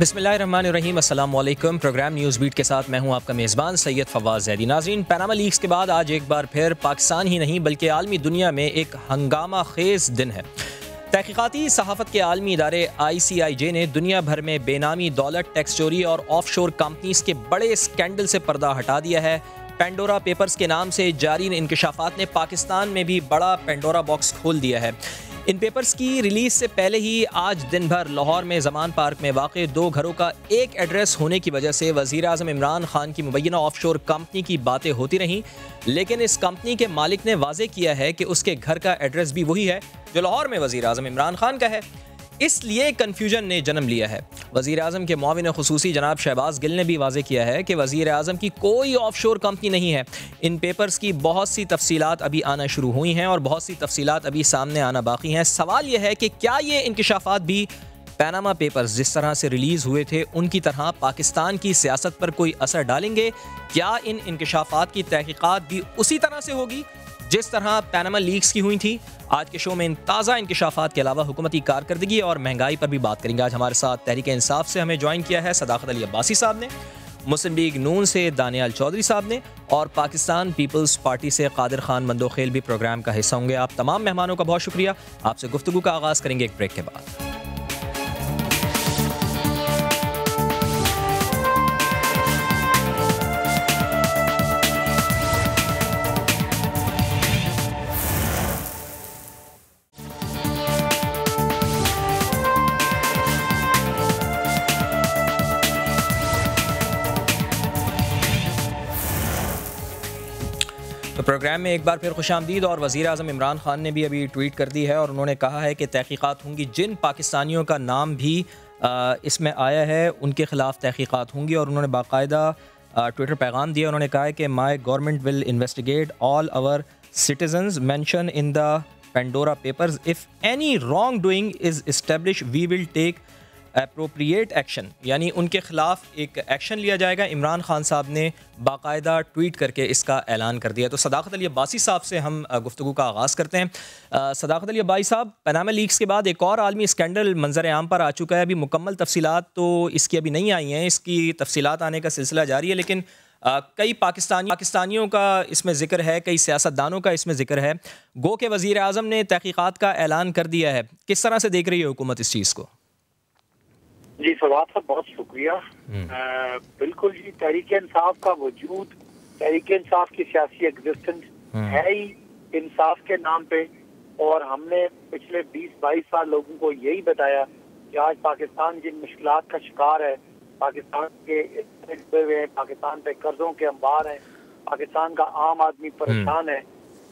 बिस्मिल्लाहिर्रहमानिर्रहीम, अस्सलाम वालेकुम। प्रोग्राम न्यूज़ बीट के साथ मैं हूं आपका मेज़बान सैयद फवाज़ ज़ैदी। नाज़रीन, पनामा लीक्स के बाद आज एक बार फिर पाकिस्तान ही नहीं बल्कि आलमी दुनिया में एक हंगामा खेज़ दिन है। तहकीकाती सहाफ़त के आलमी इदारे ICIJ ने दुनिया भर में बेनामी दौलत, टैक्स चोरी और ऑफशोर कंपनीज़ के बड़े स्कैंडल से पर्दा हटा दिया है। पेंडोरा पेपर्स के नाम से जारी इंकशाफात ने पाकिस्तान में भी बड़ा पेंडोरा बॉक्स खोल दिया है। इन पेपर्स की रिलीज़ से पहले ही आज दिन भर लाहौर में ज़मान पार्क में वाक़े 2 घरों का एक एड्रेस होने की वजह से वज़ीर आज़म इमरान खान की मुबैना ऑफशोर कंपनी की बातें होती रहीं, लेकिन इस कंपनी के मालिक ने वाज़े किया है कि उसके घर का एड्रेस भी वही है जो लाहौर में वज़ीर आज़म इमरान खान का है। इसलिए कन्फ्यूजन ने जन्म लिया है। वज़ीर आज़म के मुआविन ख़ुसूसी जनाब शहबाज गिल ने भी वाज़े किया है कि वज़ीर आज़म की कोई ऑफशोर कंपनी नहीं है। इन पेपर्स की बहुत सी तफसीलात अभी आना शुरू हुई हैं और बहुत सी तफसीलात अभी सामने आना बाकी हैं। सवाल यह है कि क्या ये इंकशाफात भी पनामा पेपर्स जिस तरह से रिलीज़ हुए थे उनकी तरह पाकिस्तान की सियासत पर कोई असर डालेंगे? क्या इन इंकशाफात की तहकीकात भी उसी तरह से होगी जिस तरह पनामा लीक्स की हुई थी? आज के शो में इन ताज़ा इंकशाफात के अलावा हुकूमती कारकर्दगी और महंगाई पर भी बात करेंगे। आज हमारे साथ तहरीक इंसाफ से हमें ज्वाइन किया है सदाकत अली अब्बासी साहब ने, मुस्लिम लीग नून से दानियाल चौधरी साहब ने और पाकिस्तान पीपल्स पार्टी से कादिर खान मंदोखेल भी प्रोग्राम का हिस्सा होंगे। आप तमाम मेहमानों का बहुत शुक्रिया। आपसे गुफ्तगू का आगाज़ करेंगे एक ब्रेक के बाद। तो प्रोग्राम में एक बार फिर खुशामदीद। और वज़ीर आज़म इमरान खान ने भी अभी ट्वीट कर दी है और उन्होंने कहा है कि तहकीकात होंगी। जिन पाकिस्तानियों का नाम भी इसमें आया है उनके ख़िलाफ़ तहकीकात होंगी और उन्होंने बाकायदा ट्विटर पैगाम दिया। उन्होंने कहा है कि my government will investigate all our citizens mention in the Pandora papers. If any wrong doing is establish we will take appropriate action, यानी उनके ख़िलाफ़ एक एक्शन लिया जाएगा। इमरान खान साहब ने बाकायदा ट्वीट करके इसका ऐलान कर दिया। तो सदाकत अली अब्बासी साहब से हम गुफ्तगू का आगाज़ करते हैं। सदाकत अली अब्बासी साहब, पनामा लीक्स के बाद एक और आलमी स्कैंडल मंजर आम पर आ चुका है। अभी मुकम्मल तफसीलात तो इसकी अभी नहीं आई हैं, इसकी तफसीलात आने का सिलसिला जारी है, लेकिन कई पाकिस्तानियों का इसमें ज़िक्र है, कई सियासतदानों का इसमें ज़िक्र है। गो के वज़ीर आज़म ने तहकीकात का ऐलान कर दिया है। किस तरह से देख रही है हुकूमत इस चीज़ को? जी फवाद साहब, बहुत शुक्रिया। बिल्कुल जी, तहरीक इंसाफ का वजूद, तहरीक इंसाफ की सियासी एग्जिस्टेंस है ही इंसाफ के नाम पे। और हमने पिछले 20-22 साल लोगों को यही बताया कि आज पाकिस्तान जिन मुश्किलात का शिकार है, पाकिस्तान के हुए हैं, पाकिस्तान पे कर्जों के अंबार हैं, पाकिस्तान का आम आदमी परेशान है,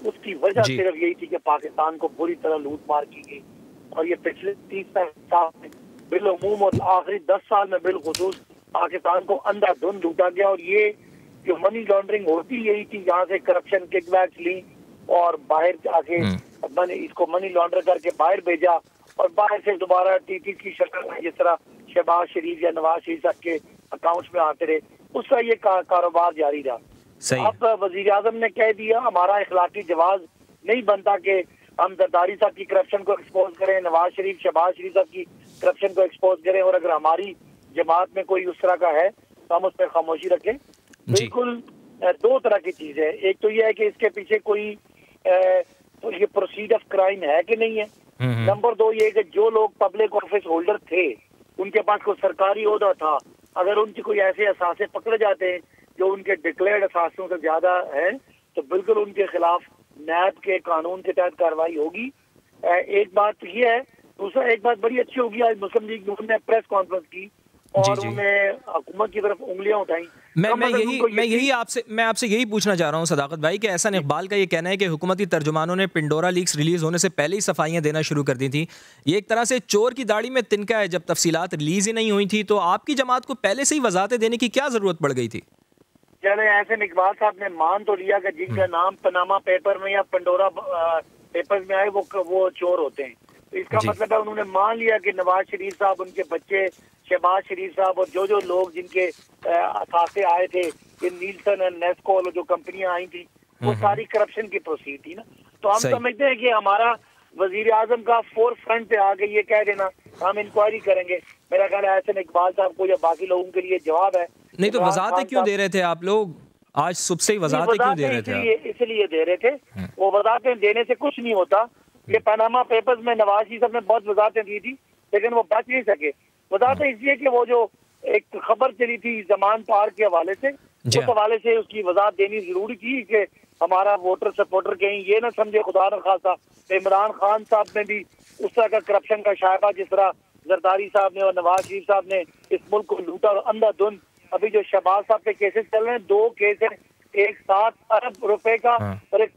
उसकी वजह सिर्फ यही थी कि पाकिस्तान को बुरी तरह लूट मार की गई। और ये पिछले 30 साल में बिलअमूम और आखिरी 10 साल में बिलखुसूस पाकिस्तान को अंधाधुंध लूटा गया। और ये जो मनी लॉन्ड्रिंग होती यही थी, यहाँ से करप्शन किकबैक्स ली और बाहर जाके इसको मनी लॉन्डर करके बाहर भेजा और बाहर से दोबारा टीटी की शक्ल में जिस तरह शहबाज शरीफ या नवाज शरीफ साहब के अकाउंट्स में आते रहे, उसका ये कारोबार जारी रहा। अब वजीर आजम ने कह दिया हमारा इखलाकी जवाब नहीं बनता कि हम जरदारी साहब की करप्शन को एक्सपोज करें, नवाज शरीफ शहबाज शरीफ साहब की करप्शन को एक्सपोज करें, और अगर हमारी जमात में कोई उस तरह का है तो हम उस पर खामोशी रखें। बिल्कुल दो तरह की चीज है। एक तो यह है कि इसके पीछे कोई ये प्रोसीड ऑफ क्राइम है कि नहीं है। नंबर 2 ये कि जो लोग पब्लिक ऑफिस होल्डर थे, उनके पास कोई सरकारी ओहदा था, अगर उनकी कोई ऐसे असासे पकड़े जाते हैं जो उनके डिक्लेयर्ड असासों से ज्यादा है, तो बिल्कुल उनके खिलाफ नैब के कानून के तहत कार्रवाई होगी। एक बात तो ये है। दूसरा, एक बात बड़ी अच्छी होगी, आज मुस्लिम लीग नून ने प्रेस कॉन्फ्रेंस की और उन्हें हुकूमत की तरफ उंगलियां उठाई। मैं आपसे यही पूछना चाह रहा हूँ सदाकत भाई कि एहसान इकबाल का ये कहना है कि हुकूमती तर्जुमानों ने पेंडोरा लीक्स रिलीज होने से पहले ही सफाइयाँ देना शुरू कर दी थी। ये एक तरह से चोर की दाढ़ी में तिनका है। जब तफसीलात रिलीज ही नहीं हुई थी तो आपकी जमात को पहले से ही वजाहतें देने की क्या जरूरत पड़ गई थी? चले, एहसान इकबाल साहब ने मान तो लिया कि जिनका नाम पनामा पेपर में या पेंडोरा पेपर में आए वो चोर होते हैं। तो इसका मतलब है उन्होंने मान लिया कि नवाज शरीफ साहब, उनके बच्चे शहबाज शरीफ साहब और जो लोग जिनके असासे आए थे, ये नीलसन और नेस्को जो कंपनियां आई थी, वो सारी करप्शन की प्रोसीड थी ना। तो हम समझते हैं कि हमारा वजीर आजम का फोर फ्रंट पे आके ये कह देना हम इंक्वायरी करेंगे, मेरा ख्याल है एहसन इकबाल साहब को या बाकी लोगों के लिए जवाब है। नहीं तो वजाहतें क्यों दे रहे थे आप लोग? आज सुबह से ही वजाहतें क्यों दे रहे थे? इसलिए दे रहे थे, वो वजाहतें देने से कुछ नहीं होता। ये पनामा पेपर्स में नवाज शरीफ साहब ने बहुत वजाहतें दी थी, लेकिन वो बच नहीं सके। वजाहतें इसलिए कि वो जो एक खबर चली थी जमान पार्क के हवाले से, उस हवाले से उसकी वजाहत देनी जरूरी थी कि हमारा वोटर सपोर्टर कहीं ये ना समझे खुदा न खासा इमरान खान साहब ने भी उस तरह का करप्शन का शायबा जिस तरह जरदारी साहब ने और नवाज शरीफ साहब ने इस मुल्क को लूटा अंधाधुंध। अभी जो शहबाज साहब पे केसेस चल रहे हैं, 2 केस है, एक 7 अरब रुपए का और एक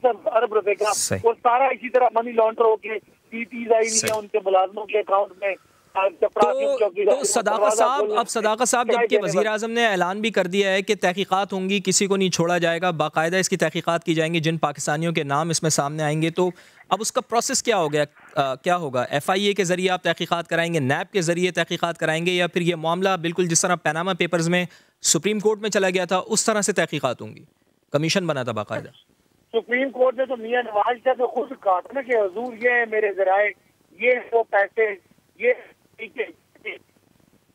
अरब रुपए का, वो सारा इसी तरह मनी लॉन्डर होके सीटीज आई नहीं है उनके मुलाजमों के अकाउंट में। तो सदाकत साहब जबकि वज़ीर आज़म ने ऐलान भी कर दिया है कि तहकीकात होंगी, किसी को नहीं छोड़ा जाएगा, बाकायदा इसकी तहकीकात की जाएंगी, जिन पाकिस्तानियों के नाम इसमें सामने आएंगे, तो अब उसका प्रोसेस क्या हो गया? क्या होगा? FIA के ज़रिए आप तहकीकात कराएंगे, नैब के ज़रिए तहकीकात कराएंगे, या फिर ये मामला बिल्कुल जिस तरह पनामा पेपर्स में सुप्रीम कोर्ट में चला गया था उस तरह से तहकीकात होंगी? कमीशन बना था बाकायदा। सुप्रीम कोर्ट ने तो मियां नवाज साहब को खुद कहा था ना कि हुजूर ये है मेरे ज़राए, ये वो पैसे, ये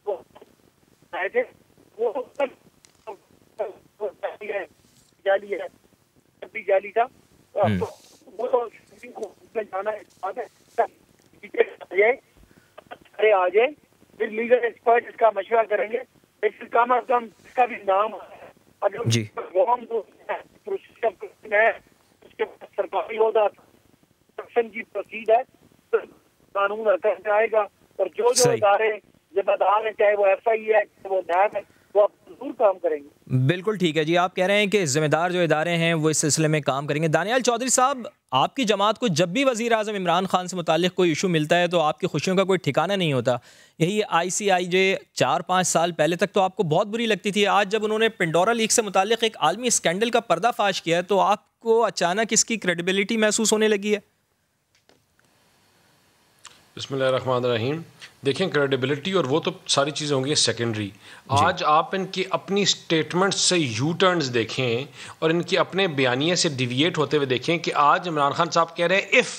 वो जाली है, जाली था, वो तो जाना है आ जाए, फिर लीगल एक्सपर्ट इसका मशवरा करेंगे, लेकिन कम अज कम इसका भी नाम अगर सरकारी होगा की प्रोसीड है तो कानून हरकत में आएगा, और जो इदारे जिम्मेदार है, चाहे वो FIA है, चाहे वो नैब है, वो आप जरूर काम करेंगे। बिल्कुल ठीक है जी, आप कह रहे हैं कि जिम्मेदार जो इदारे हैं वो इस सिलसिले में काम करेंगे। दानियाल चौधरी साहब, आपकी जमात को जब भी वज़ीर आज़म इमरान खान से मुताल्लिक़ कोई इशू मिलता है तो आपकी खुशियों का कोई ठिकाना नहीं होता। यही ICIJ 4-5 साल पहले तक तो आपको बहुत बुरी लगती थी, आज जब उन्होंने पेंडोरा लीक से मुताल्लिक़ एक आलमी स्कैंडल का पर्दाफाश किया है तो आपको अचानक इसकी क्रेडिबिलिटी महसूस होने लगी है? बिस्मिल्लाहिर्रहमानिर्रहीम। देखें, क्रेडिबिलिटी और वो तो सारी चीज़ें होंगी सेकेंडरी। आज आप इनकी अपनी स्टेटमेंट्स से यू टर्न्स देखें और इनकी अपने बयानिए से डिविएट होते हुए देखें कि आज इमरान खान साहब कह रहे हैं इफ़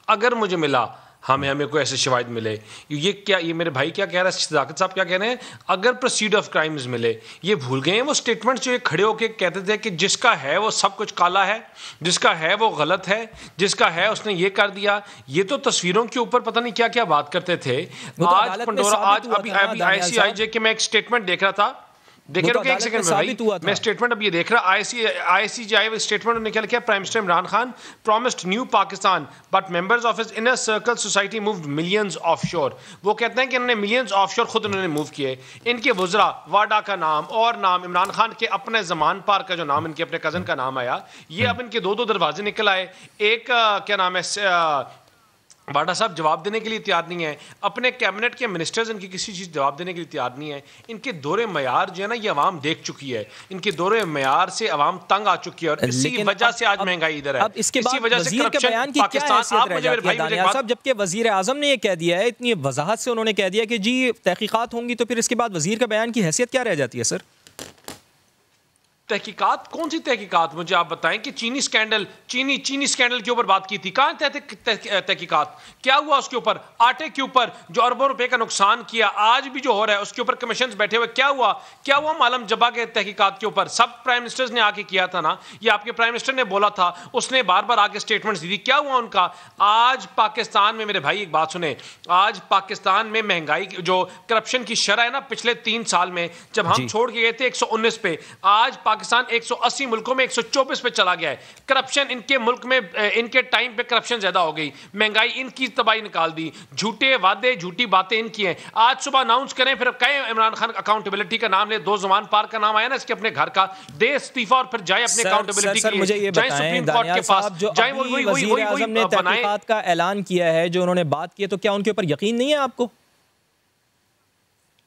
अगर मुझे मिला हमें कोई ऐसे शवाहिद मिले, ये क्या, ये मेरे भाई क्या कह रहा है, सदाकत साहब क्या कह रहे हैं, अगर प्रोसीड ऑफ क्राइम्स मिले। ये भूल गए हैं वो स्टेटमेंट्स जो ये खड़े होकर कहते थे कि जिसका है वो सब कुछ काला है, जिसका है वो गलत है, जिसका है उसने ये कर दिया। ये तो तस्वीरों के ऊपर पता नहीं क्या क्या बात करते थे। आज पंडोरा, आज अभी ICIJ के मैं एक स्टेटमेंट देख रहा था, देखिए रुके एक सेकंड में भाई, मैं स्टेटमेंट अब ये देख रहा, ICIJ स्टेटमेंट ने क्या लिखा है, prime minister Imran Khan promised new Pakistan but members of his inner circle society moved millions offshore. वो कहते हैं कि इन्होंने मिलियंस ऑफशोर खुद उन्होंने मूव किए। इनके वुज़रा वाडा का नाम और नाम इमरान खान के अपने जमान पार्क का जो नाम इनके अपने कज़न का नाम आया, ये अब इनके 2-2 दरवाजे निकल आए। एक क्या नाम है, वाडा साहब जवाब देने के लिए तैयार नहीं है, अपने कैबिनेट के मिनिस्टर्स इनकी किसी चीज़ जवाब देने के लिए तैयार नहीं है। इनके दौरे मयार जो है ना, ये अवाम देख चुकी है, इनके दौरे मयार से अवाम तंग आ चुकी है, और इसी वजह से आज महंगाई इधर है। अब इसके बाद वज़ीर के बयान की क्या हैसियत रह जाती है दानियाल साहब, जबकि वज़ीर आज़म ने ये कह दिया है, इतनी वजाहत से उन्होंने कह दिया कि जी तहकीकात होंगी, तो फिर इसके बाद वज़ीर के बयान की हैसियत क्या रह जाती है सर? तहकीकात? कौन सी तहकीकात? मुझे आप बताएं कि चीनी स्कैंडल के ऊपर बात की थी, कहाँ तहकीकात? क्या हुआ उसके ऊपर? आटे के ऊपर जो अरबों रुपए का नुकसान किया, आज भी जो हो रहा है उसके ऊपर कमीशन बैठे हुए, क्या हुआ मालम जबा के तहकीकात के ऊपर? सब प्राइम मिनिस्टर्स ने आके किया था ना, ये आपके प्राइम मिनिस्टर ने बोला था, उसने बार बार आके स्टेटमेंट्स दी थी, क्या हुआ उनका? आज पाकिस्तान में, मेरे भाई एक बात सुने, आज पाकिस्तान में महंगाई जो करप्शन की शरह है ना, पिछले 3 साल में जब हम छोड़ के गए थे 119 पे, आज पाकिस्तान 180 मुल्कों में 124 पे चला गया है। करप्शन इनके मुल्क में, इनके टाइम पे करप्शन ज्यादा हो गई, महंगाई इनकी तबाही निकाल दी, झूठे वादे झूठी बातें इनकी हैं। आज सुबह अनाउंस करें, फिर कहें इमरान खान अकाउंटेबिलिटी का नाम ले, 2 ज़मान पार्क का नाम आया ना इसके अपने घर का, दे इस्तीफा और फिर जाए अपने अकाउंटेबिलिटी के लिए, जाए सुप्रीम कोर्ट के पास, जाए वही ने तहकीकात का ऐलान किया है, जो उन्होंने बात की है, तो क्या उनके ऊपर यकीन नहीं है आपको?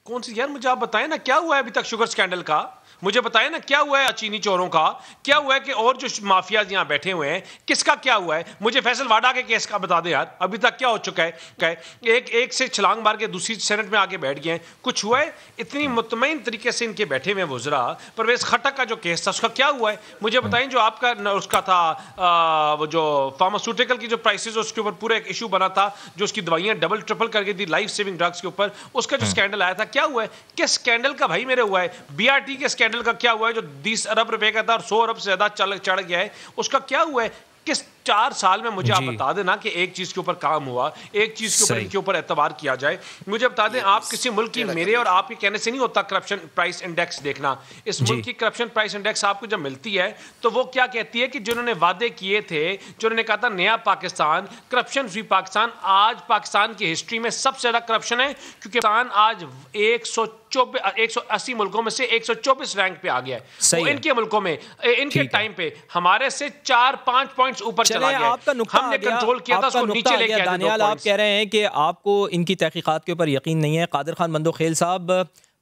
कौन सी यार, मुझे आप बताएं ना, क्या हुआ है अभी तक शुगर स्कैंडल का? मुझे बताएं ना क्या हुआ है चीनी चोरों का, क्या हुआ है कि और जो माफियाज यहाँ बैठे हुए हैं किसका क्या हुआ है? मुझे फैसल वाडा के केस का बता दे यार, अभी तक क्या हो चुका है? एक से छलांग मार के दूसरी सेनेट में आके बैठ गए हैं, कुछ हुआ है? इतनी मुतमईन तरीके से इनके बैठे हुए वज़रा, परवेज खटक का जो केस था उसका क्या हुआ है? मुझे बताएं जो आपका उसका था वो जो फार्मास्यूटिकल की जो प्राइसेस उसके ऊपर पूरा एक इशू बना था, जो उसकी दवाइयां डबल ट्रिपल करके दी लाइफ सेविंग ड्रग्स के ऊपर, उसका जो स्कैंडल आया था क्या हुआ है? किस स्कैंडल का भाई मेरे हुआ है? बीआरटी के स्कैंडल का क्या हुआ है जो 20 अरब रुपए का था और 100 अरब से ज्यादा चढ़ गया है, उसका क्या हुआ है? किस 4 साल में मुझे आप बता देना कि एक चीज के ऊपर काम हुआ, एक चीज के ऊपर इनके ऊपर एतबार किया जाए। मुझे बता दें, आप किसी मुल्क की, मेरे और आपके कहने से नहीं होता करप्शन प्राइस इंडेक्स देखना। इस मुल्क की करप्शन प्राइस इंडेक्स आपको जब मिलती है तो वो क्या कहती है कि जिन्होंने वादे किए थे, जिन्होंने कहा था नया पाकिस्तान, करप्शन फ्री पाकिस्तान, आज पाकिस्तान की हिस्ट्री में सबसे ज्यादा करप्शन है, क्योंकि पाकिस्तान आज 180 मुल्कों में से 124 रैंक पे आ गया है। वो इनके मुल्कों में इनके टाइम पे हमारे से 4-5 पॉइंट्स ऊपर चला गया। आपका नुक्ता हमने कंट्रोल किया था, उसको नीचे लेके आए। दानियाल, आप कह रहे हैं कि आपको इनकी तहकीकात के ऊपर यकीन नहीं है। कादिर खान बंदोखेल साहब,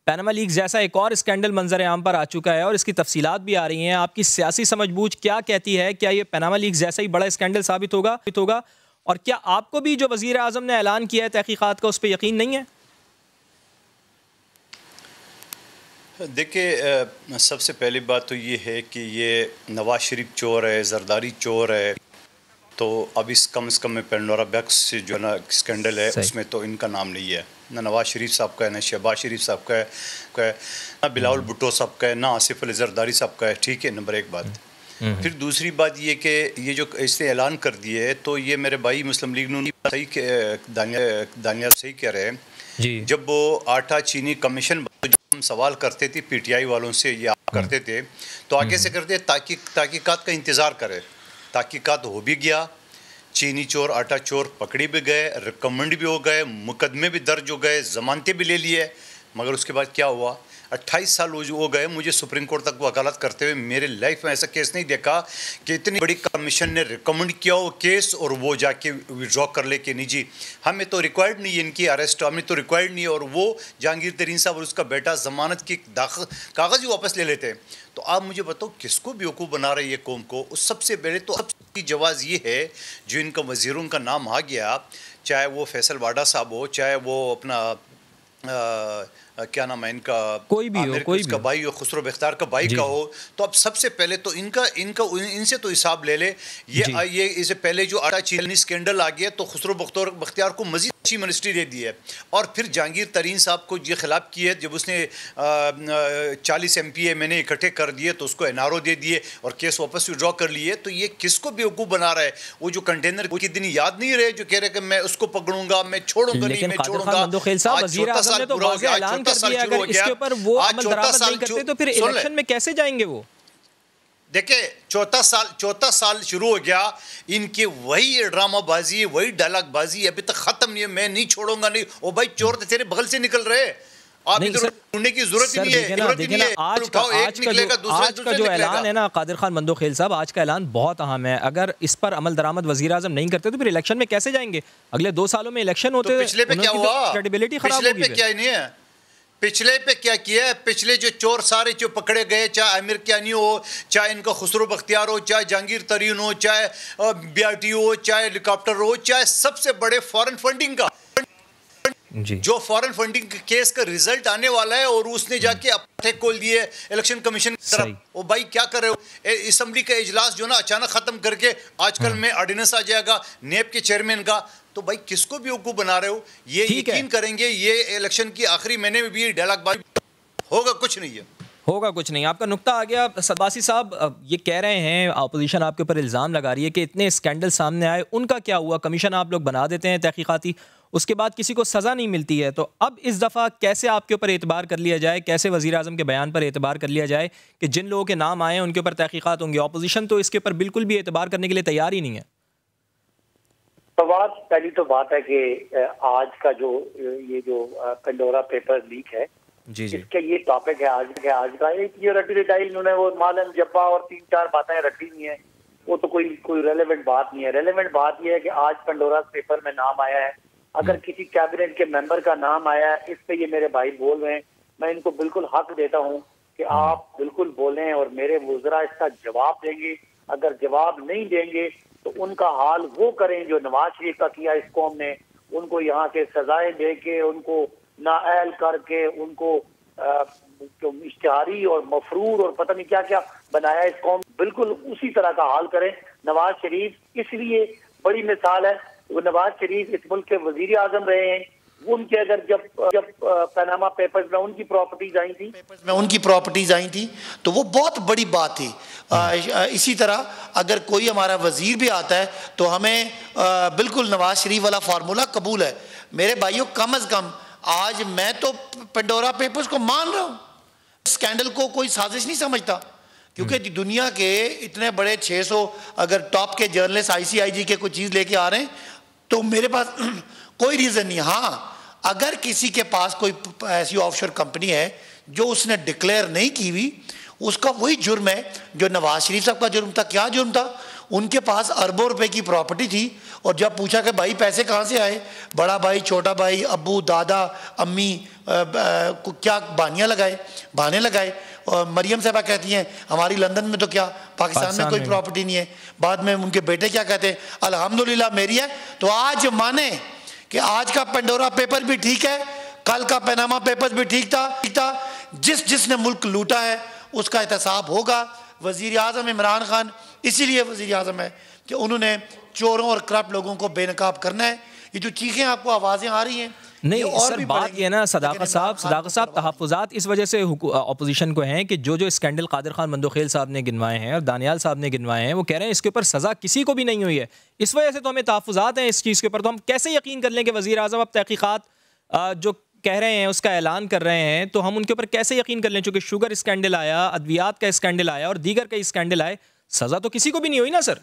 पैनामा लीक्स जैसा एक और स्कैंडल मंजर आम पर आ चुका है और इसकी तफसीलात भी आ रही हैं। आपकी सियासी समझबूझ क्या कहती है? क्या ये पैनामा लीक्स जैसा ही बड़ा स्कैंडल साबित होगा? और क्या आपको भी जो वज़ीर आज़म ने ऐलान किया है तहकीकात का, उस पर यकीन नहीं है? देखिए, सबसे पहली बात तो ये है कि ये नवाज शरीफ चोर है, जरदारी चोर है, तो अब इस कम से कम में पेंडोरा बैग्स जो है ना स्कैंडल है, उसमें तो इनका नाम नहीं है। ना नवाज शरीफ साहब का है, ना शहबाज शरीफ साहब का है, ना बिलावल भुट्टो साहब का है, ना आसिफ अली जरदारी साहब का है। ठीक है, नंबर एक बात। फिर दूसरी बात ये कि ये जो इसने ऐलान कर दिए है, तो ये मेरे भाई मुस्लिम लीग नून सही दानियाल सही कह रहे हैं जी। जब वो आटा चीनी कमीशन हम सवाल करते थे पीटीआई वालों से, ये आप करते थे, तो आगे से करते ताकीकात का इंतज़ार करे। ताकीकात हो भी गया, चीनी चोर आटा चोर पकड़े भी गए, रिकमेंड भी हो गए, मुकदमे भी दर्ज हो गए, ज़मानतें भी ले लिए, मगर उसके बाद क्या हुआ? 28 साल हो गए मुझे सुप्रीम कोर्ट तक वकालत करते हुए। मेरे लाइफ में ऐसा केस नहीं देखा कि इतनी बड़ी कमीशन ने रिकमेंड किया वो केस और वो जाके विड्रॉ कर ले कि नहीं जी हमें तो रिक्वायर्ड नहीं है इनकी अरेस्ट, हमें तो रिक्वायर्ड नहीं है, और वो जहांगीर तरीन साहब और उसका बेटा ज़मानत की कागज़ ही वापस ले लेते हैं। तो आप मुझे बताओ किसको बेवकूफ़ बना रहे ये कौम को? उस सबसे पहले तो अब जवाज़ ये है जो इनका वज़ीरों का नाम आ गया, चाहे वो फैसल वाडा साहब हो, चाहे वो अपना क्या नाम है इनका, कोई भी हो, कोई का भाई हो, खुसरो बख्तियार का भाई का हो, तो अब सबसे पहले तो इनसे तो हिसाब ले ले। ये इससे पहले जो आटा चीनी स्कैंडल आ गया तो खुसरो बख्तियार को मजीद अच्छी मिनिस्ट्री दे दी है, और फिर जहांगीर तरीन साहब को ये खिलाफ की है। जब उसने 40 MPA मैंने इकट्ठे कर दिए तो उसको एनआरओ दे दिए और केस वापस विड्रॉ कर लिए। तो ये किसको बेवकूफ़ बना रहा है? वो जो कंटेनर वो दिन याद नहीं रहे जो कह रहे कि मैं उसको पकड़ूंगा, मैं छोड़ूंगा नहीं, मैं छोड़ूंगा। अगर इसके ऊपर वो अमल दरामद नहीं करते तो फिर इलेक्शन में कैसे जाएंगे वो? देखिए, चौथा साल शुरू हो गया, इनकी वही ड्रामाबाजी, वही डायलॉगबाजी अभी तक खत्म नहीं है। मैं नहीं छोड़ूंगा, नहीं। ओ भाई, चोर तो तेरे बगल से निकल रहे, आप इधर ढूंढने की जरूरत ही नहीं है। आज का जो ऐलान है ना कादिर खान बंदोखेल साहब, आज का ऐलान बहुत अहम है। अगर इस पर अमल दरामद वज़ीर आज़म नहीं करते तो फिर इलेक्शन में कैसे जाएंगे? अगले 2 सालों में इलेक्शन होते हैं, पिछले पे क्या हुआ? क्रेडिबिलिटी खराब होगी। पिछले पे क्या नहीं है? पिछले पे क्या किया है? पिछले जो चोर सारे जो पकड़े गए, चाहे आमिर कियानी हो, चाहे इनका खुसरो बख्तियार हो, चाहे जहांगीर तरीन हो, चाहे बीआरटी हो, चाहे हेलीकॉप्टर हो, चाहे सबसे बड़े फॉरेन फंडिंग का जो फॉरेन फंडिंग केस का रिजल्ट आने वाला है, और उसने जाके अपने खोल दिए इलेक्शन कमीशन की तरफ। ओ भाई, क्या कर रहे हो? असेंबली का इजलास जो ना अचानक खत्म करके आजकल में ऑर्डिनेंस आ जाएगा नेब के चेयरमैन का। तो भाई, किसको बेवकूफ बना रहे हो? ये यकीन करेंगे ये इलेक्शन की आखिरी महीने में भी डायलॉगबाजी होगा? कुछ नहीं है, होगा कुछ नहीं। आपका नुक्ता आ गया। सदासी साहब ये कह रहे हैं, अपोजिशन आपके ऊपर इल्ज़ाम लगा रही है कि इतने स्कैंडल सामने आए, उनका क्या हुआ? कमीशन आप लोग बना देते हैं तहकीकाती, उसके बाद किसी को सज़ा नहीं मिलती है। तो अब इस दफ़ा कैसे आपके ऊपर एतबार कर लिया जाए, कैसे वज़ीर आज़म के बयान पर एतबार कर लिया जाए कि जिन लोगों के नाम आए हैं उनके ऊपर तहकीकात होंगी? अपोजिशन तो इसके ऊपर बिल्कुल भी एतबार करने के लिए तैयार ही नहीं है। पहली तो बात है कि आज का जो ये जो पेंडोरा पेपर लीक है, इसका ये टॉपिक है आज का। एक ये रटी रिटाइल उन्होंने वो मालन जब्बा और 3-4 बातें रखी हुई हैं, वो तो कोई रेलेवेंट बात नहीं है। रेलेवेंट बात ये है कि आज पेंडोरा पेपर में नाम आया है। अगर किसी कैबिनेट के मेंबर का नाम आया है, इस पे ये मेरे भाई बोल रहे हैं, मैं इनको बिल्कुल हक देता हूँ कि आप बिल्कुल बोलें और मेरे वुज़रा इसका जवाब देंगे। अगर जवाब नहीं देंगे तो उनका हाल वो करें जो नवाज शरीफ का किया इस कौम ने, उनको यहाँ के सजाएं दे के, उनको नाअहल करके, उनको इश्तिहारी और मफरूर और पता नहीं क्या क्या बनाया इस कौम, बिल्कुल उसी तरह का हाल करें। नवाज शरीफ इसलिए बड़ी मिसाल है, वो नवाज शरीफ इस मुल्क के वजीर आजम रहे हैं। उनके अगर जब पनामा पेपर्स में उनकी प्रॉपर्टीज आई थी तो वो बहुत बड़ी बात थी। इसी तरह अगर कोई हमारा वजीर भी आता है तो हमें बिल्कुल नवाज शरीफ वाला फार्मूला कबूल है। मेरे भाइयों, कम अज कम आज मैं तो पेंडोरा पेपर्स को मान रहा हूँ, स्कैंडल को कोई साजिश नहीं समझता, क्योंकि दुनिया के इतने बड़े 600 अगर टॉप के जर्नलिस्ट ICIG के कोई चीज़ लेके आ रहे हैं तो मेरे पास कोई रीज़न नहीं। हाँ, अगर किसी के पास कोई ऐसी ऑफशोर कंपनी है जो उसने डिक्लेयर नहीं की हुई, उसका वही जुर्म है जो नवाज शरीफ साहब का जुर्म था। क्या जुर्म था? उनके पास अरबों रुपए की प्रॉपर्टी थी और जब पूछा कि भाई पैसे कहाँ से आए, बड़ा भाई, छोटा भाई, अब्बू, दादा, अम्मी क्या बहाने लगाए। और मरियम साहबा कहती हैं हमारी लंदन में तो क्या पाकिस्तान में कोई प्रॉपर्टी नहीं है। बाद में उनके बेटे क्या कहते हैं, अल्हम्दुलिल्लाह मेरी है। तो आज माने कि आज का पेंडोरा पेपर भी ठीक है, कल का पनामा पेपर भी ठीक था। जिसने मुल्क लूटा है उसका एहतसाब होगा। वजीर आज़म इमरान खान इसीलिए वजीर आज़म है कि उन्होंने चोरों और करप्ट लोगों को बेनकाब करना है। ये जो चीखें आपको आवाज़ें आ रही हैं, नहीं सर, बात ये ना सदाकत साहब तहफ़्फ़ुज़ात इस वजह से अपोजिशन को हैं कि जो स्कैंडल कादिर खान मंदोखेल साहब ने गिनवाए हैं और दानियाल साहब ने गिनवाए हैं, वो कह रहे हैं इसके ऊपर सज़ा किसी को भी नहीं हुई है। इस वजह से तो हमें तहफ़्फ़ुज़ात हैं इस चीज़ के ऊपर। तो हम कैसे यकीन कर लें कि वज़ीर आज़म अब तहक़ीक़ात जो कह रहे हैं उसका ऐलान कर रहे हैं, तो हम उनके ऊपर कैसे यकीन कर लें? चूँकि शुगर स्कैंडल आया, अद्वियात का स्कैंडल आया और दीगर कई स्कैंडल आए, सज़ा तो किसी को भी नहीं हुई ना सर।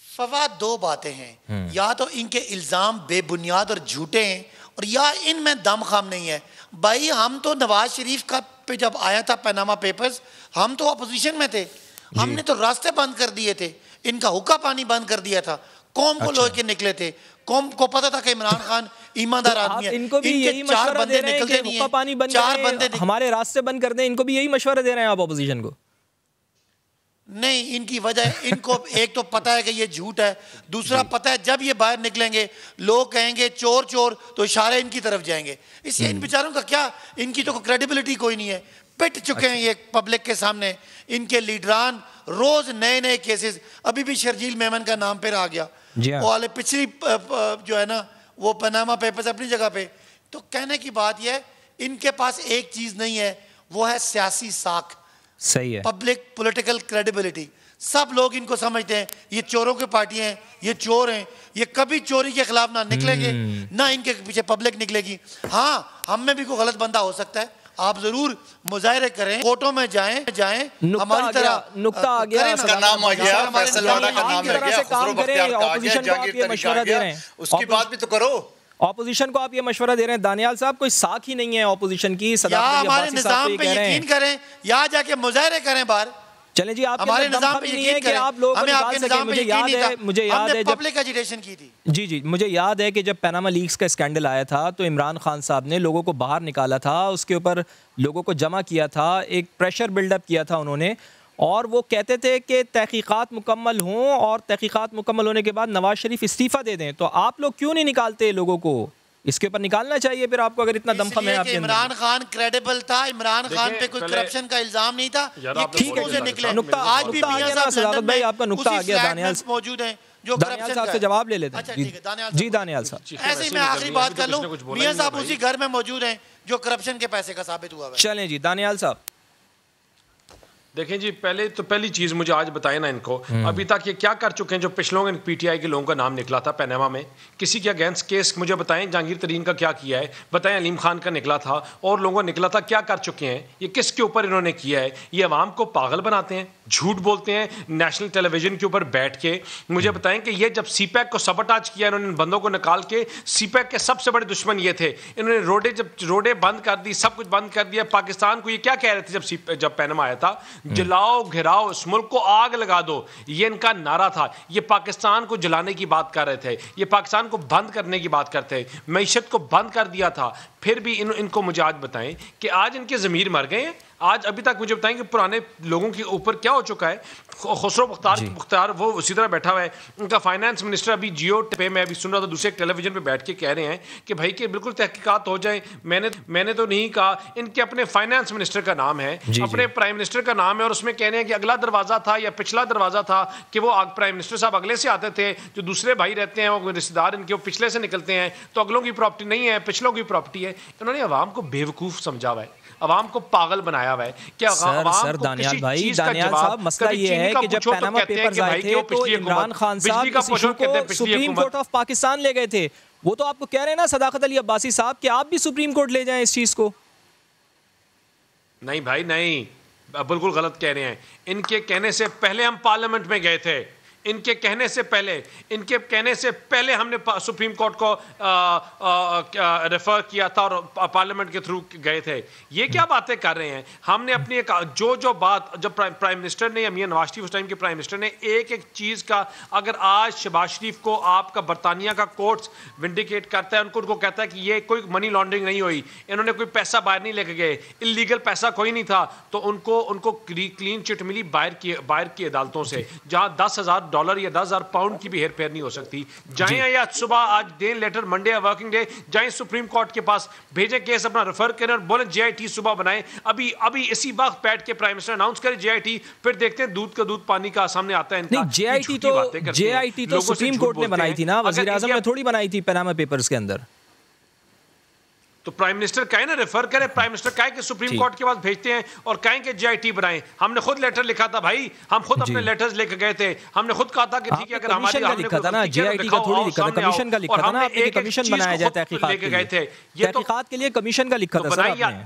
फवाद, दो बातें हैं, या तो इनके इल्ज़ाम बेबुनियाद और झूठे हैं और या इनमें दमख़म नहीं है। भाई, हम तो नवाज शरीफ का पे जब आया था पनामा पेपर्स, हम तो अपोजिशन में थे, हमने तो रास्ते बंद कर दिए थे, इनका हुक्का पानी बंद कर दिया था, कौम को लोहे के निकले थे। कौम को पता था कि इमरान खान ईमानदार आदमी है। इनको भी यही मशवरा दे रहे हैं कि हुक्का पानी बंद करें, हमारे रास्ते बंद कर दें। इनको भी यही मशवरा दे रहे हैं आप अपोजिशन को? नहीं, इनकी वजह, इनको एक तो पता है कि ये झूठ है, दूसरा पता है जब ये बाहर निकलेंगे लोग कहेंगे चोर चोर, तो इशारे इनकी तरफ जाएंगे। इसलिए इन बेचारों का क्या, इनकी तो क्रेडिबिलिटी कोई नहीं है, पिट चुके हैं ये पब्लिक के सामने। इनके लीडरान रोज नए नए केसेस, अभी भी शर्जील मेमन का नाम पे आ गया, और पिछली जो है ना वो पनामा पेपर्स अपनी जगह पे। तो कहने की बात यह है, इनके पास एक चीज नहीं है, वो है सियासी साख। सही है, पब्लिक पॉलिटिकल क्रेडिबिलिटी। सब लोग इनको समझते हैं ये चोरों की पार्टी हैं, ये चोर हैं, ये कभी चोरी के खिलाफ ना निकलेंगे, ना इनके पीछे पब्लिक निकलेगी। हाँ, हम में भी कोई गलत बंदा हो सकता है, आप जरूर मुजाहिरे करें, कोर्टों में जाएं हमारी तरह। नुक्ता आ गया, उसका नाम आ गया, फैसल वाला का नाम आ गया, काम करें। ऑपोजिशन को आप ये मशवरा दे रहे हैं, उसकी बात भी तो करो। ऑपोजिशन को आप ये मशवरा दे रहे हैं, दानियाल साहब, कोई साख ही नहीं है ऑपोजिशन की। या हमारे निजाम पे यकीन करें या जाके मुजाहिरे करें बाहर। चलें जी, आप हमारे निजाम पे यकीन करें, आप लोग हमें आपके निजाम पे यकीन नहीं था, मुझे याद है जब पब्लिक एजिटेशन की थी। जी, मुझे याद है कि जब पनामा लीक्स का स्कैंडल आया था तो इमरान खान साहब ने लोगों को बाहर निकाला था, उसके ऊपर लोगों को जमा किया था, एक प्रेशर बिल्डअप किया था उन्होंने, और वो कहते थे कि तहकीकात मुकम्मल हों और तहकीकात मुकम्मल होने के बाद नवाज शरीफ इस्तीफ़ा दे दें। तो आप लोग क्यों नहीं निकालते लोगों को? इसके ऊपर निकालना चाहिए फिर आपको, अगर इतना दमखम है आपके अंदर। इमरान खान क्रेडिबल था, इमरान खान पे कोई करप्शन का इल्जाम नहीं था, ये ठीक से निकले। आज भी मियां साहब भाई आपका नुक्ता आ गया, दानियाल मौजूद हैं जो दानियाल साहब से जवाब ले लेते हैं। जी दानियाल साहब, ऐसे ही मैं आखिरी बात कर लूं, मियां साहब उसी घर में मौजूद हैं जो करप्शन के पैसे का साबित हुआ है। चलें जी दानियाल साहब। देखें जी, पहली चीज़ मुझे आज बताएं ना इनको, अभी तक ये क्या कर चुके हैं? जो पिछलों में PTI के लोगों का नाम निकला था पनामा में, किसी के अगेंस्ट केस मुझे बताएं। जहांगीर तरीन का क्या किया है बताएं, अलीम खान का निकला था और लोगों निकला था, क्या कर चुके हैं? ये किसके ऊपर इन्होंने किया है? ये अवाम को पागल बनाते हैं, झूठ बोलते हैं नेशनल टेलीविजन के ऊपर बैठ के। मुझे बताएं कि ये जब CPAC को सबटाज किया इन्होंने, बंदों को निकाल के, CPAC के सबसे बड़े दुश्मन ये थे, इन्होंने रोडें बंद कर दी, सब कुछ बंद कर दिया। पाकिस्तान को ये क्या कह रहे थे जब पनामा आया था, जलाओ घिराओ, इस मुल्क को आग लगा दो, ये इनका नारा था। ये पाकिस्तान को जलाने की बात कर रहे थे, ये पाकिस्तान को बंद करने की बात करते हैं, मईशत को बंद कर दिया था। फिर भी इनको मुझे आज बताएं कि आज इनके ज़मीर मर गए हैं। आज अभी तक मुझे बताएं कि पुराने लोगों के ऊपर क्या हो चुका है। खुसरो मुख्तार वो उसी तरह बैठा हुआ है। उनका फाइनेंस मिनिस्टर अभी जियो पे मैं अभी सुन रहा था, दूसरे टेलीविजन पे बैठ के कह रहे हैं कि भाई कि बिल्कुल तहकीकात हो जाए। मैंने तो नहीं कहा, इनके अपने फाइनेंस मिनिस्टर का नाम है, अपने प्राइम मिनिस्टर का नाम है, और उसमें कह रहे हैं कि अगला दरवाजा था या पिछला दरवाजा था कि वो प्राइम मिनिस्टर साहब अगले से आते थे, जो दूसरे भाई रहते हैं वो रिश्तेदार इनके वो पिछले से निकलते हैं, तो अगलों की प्रॉपर्टी नहीं है, पिछलों की प्रॉपर्टी है। इन्होंने अवाम को बेवकूफ़ समझा हुआ है, अवाम को पागल बनाया हुआ है। क्या सर दानियाल भाई, दानियाल साहब, मसला ये है कि जब पनामा पेपर्स आए थे तो इमरान खान साहब इस इशू को सुप्रीम कोर्ट ऑफ पाकिस्तान ले गए थे। वो तो आपको कह रहे हैं ना सदाकत अली अब्बासी साहब कि आप भी सुप्रीम कोर्ट ले जाएं इस चीज को। नहीं भाई नहीं, बिल्कुल गलत कह रहे हैं। इनके कहने से पहले हम पार्लियामेंट में गए थे, इनके कहने से पहले हमने सुप्रीम कोर्ट को रेफर किया था और पार्लियामेंट के थ्रू गए थे। ये क्या बातें कर रहे हैं? हमने अपनी जो बात जब प्राइम मिनिस्टर ने या मियां नवाज शरीफ उस टाइम के प्राइम मिनिस्टर ने एक चीज़ का, अगर आज शहबाज शरीफ को आपका बरतानिया का कोर्ट्स विंडिकेट करता है, उनको कहता है कि ये कोई मनी लॉन्ड्रिंग नहीं हुई, इन्होंने कोई पैसा बाहर नहीं लेके गए, इलीगल पैसा कोई नहीं था, तो उनको क्लीन चिट मिली बाहर की अदालतों से, जहां $10,000 या $10,000 की भी हेर फेर नहीं हो सकती। जाएं या सुबह आज दें लेटर, मंडे या वर्किंग डे, जाएं सुप्रीम कोर्ट के पास, भेजें केस अपना रेफर करें और बोले JIT सुबह बनाएं। अभी इसी वक्त बैठ के प्राइम मिनिस्टर अनाउंस करें JIT, फिर देखते हैं दूध का दूध पानी का सामने आता है। नहीं, JIT तो सुप्रीम कोर्ट ने बनाई थी ना, वजीर आजम ने थोड़ी बनाई थी पनामा पेपर्स के अंदर। तो प्राइम मिनिस्टर कहे ना रेफर करे, प्राइम मिनिस्टर कहे कि सुप्रीम कोर्ट के पास भेजते हैं और कहें कि JIT बनाएं। हमने खुद लेटर लिखा था भाई, हम खुद अपने लेटर्स लेके गए थे, हमने खुद कहा था कि ठीक है अगर हमारे लिखा था ना, JIT का थोड़ी लिखा था, कमीशन का लिखा था ना आपने, कमीशन बनाया जाए तहकीकात के लिए। तहकीकात के लिए कमीशन का लिखा था सर आपने।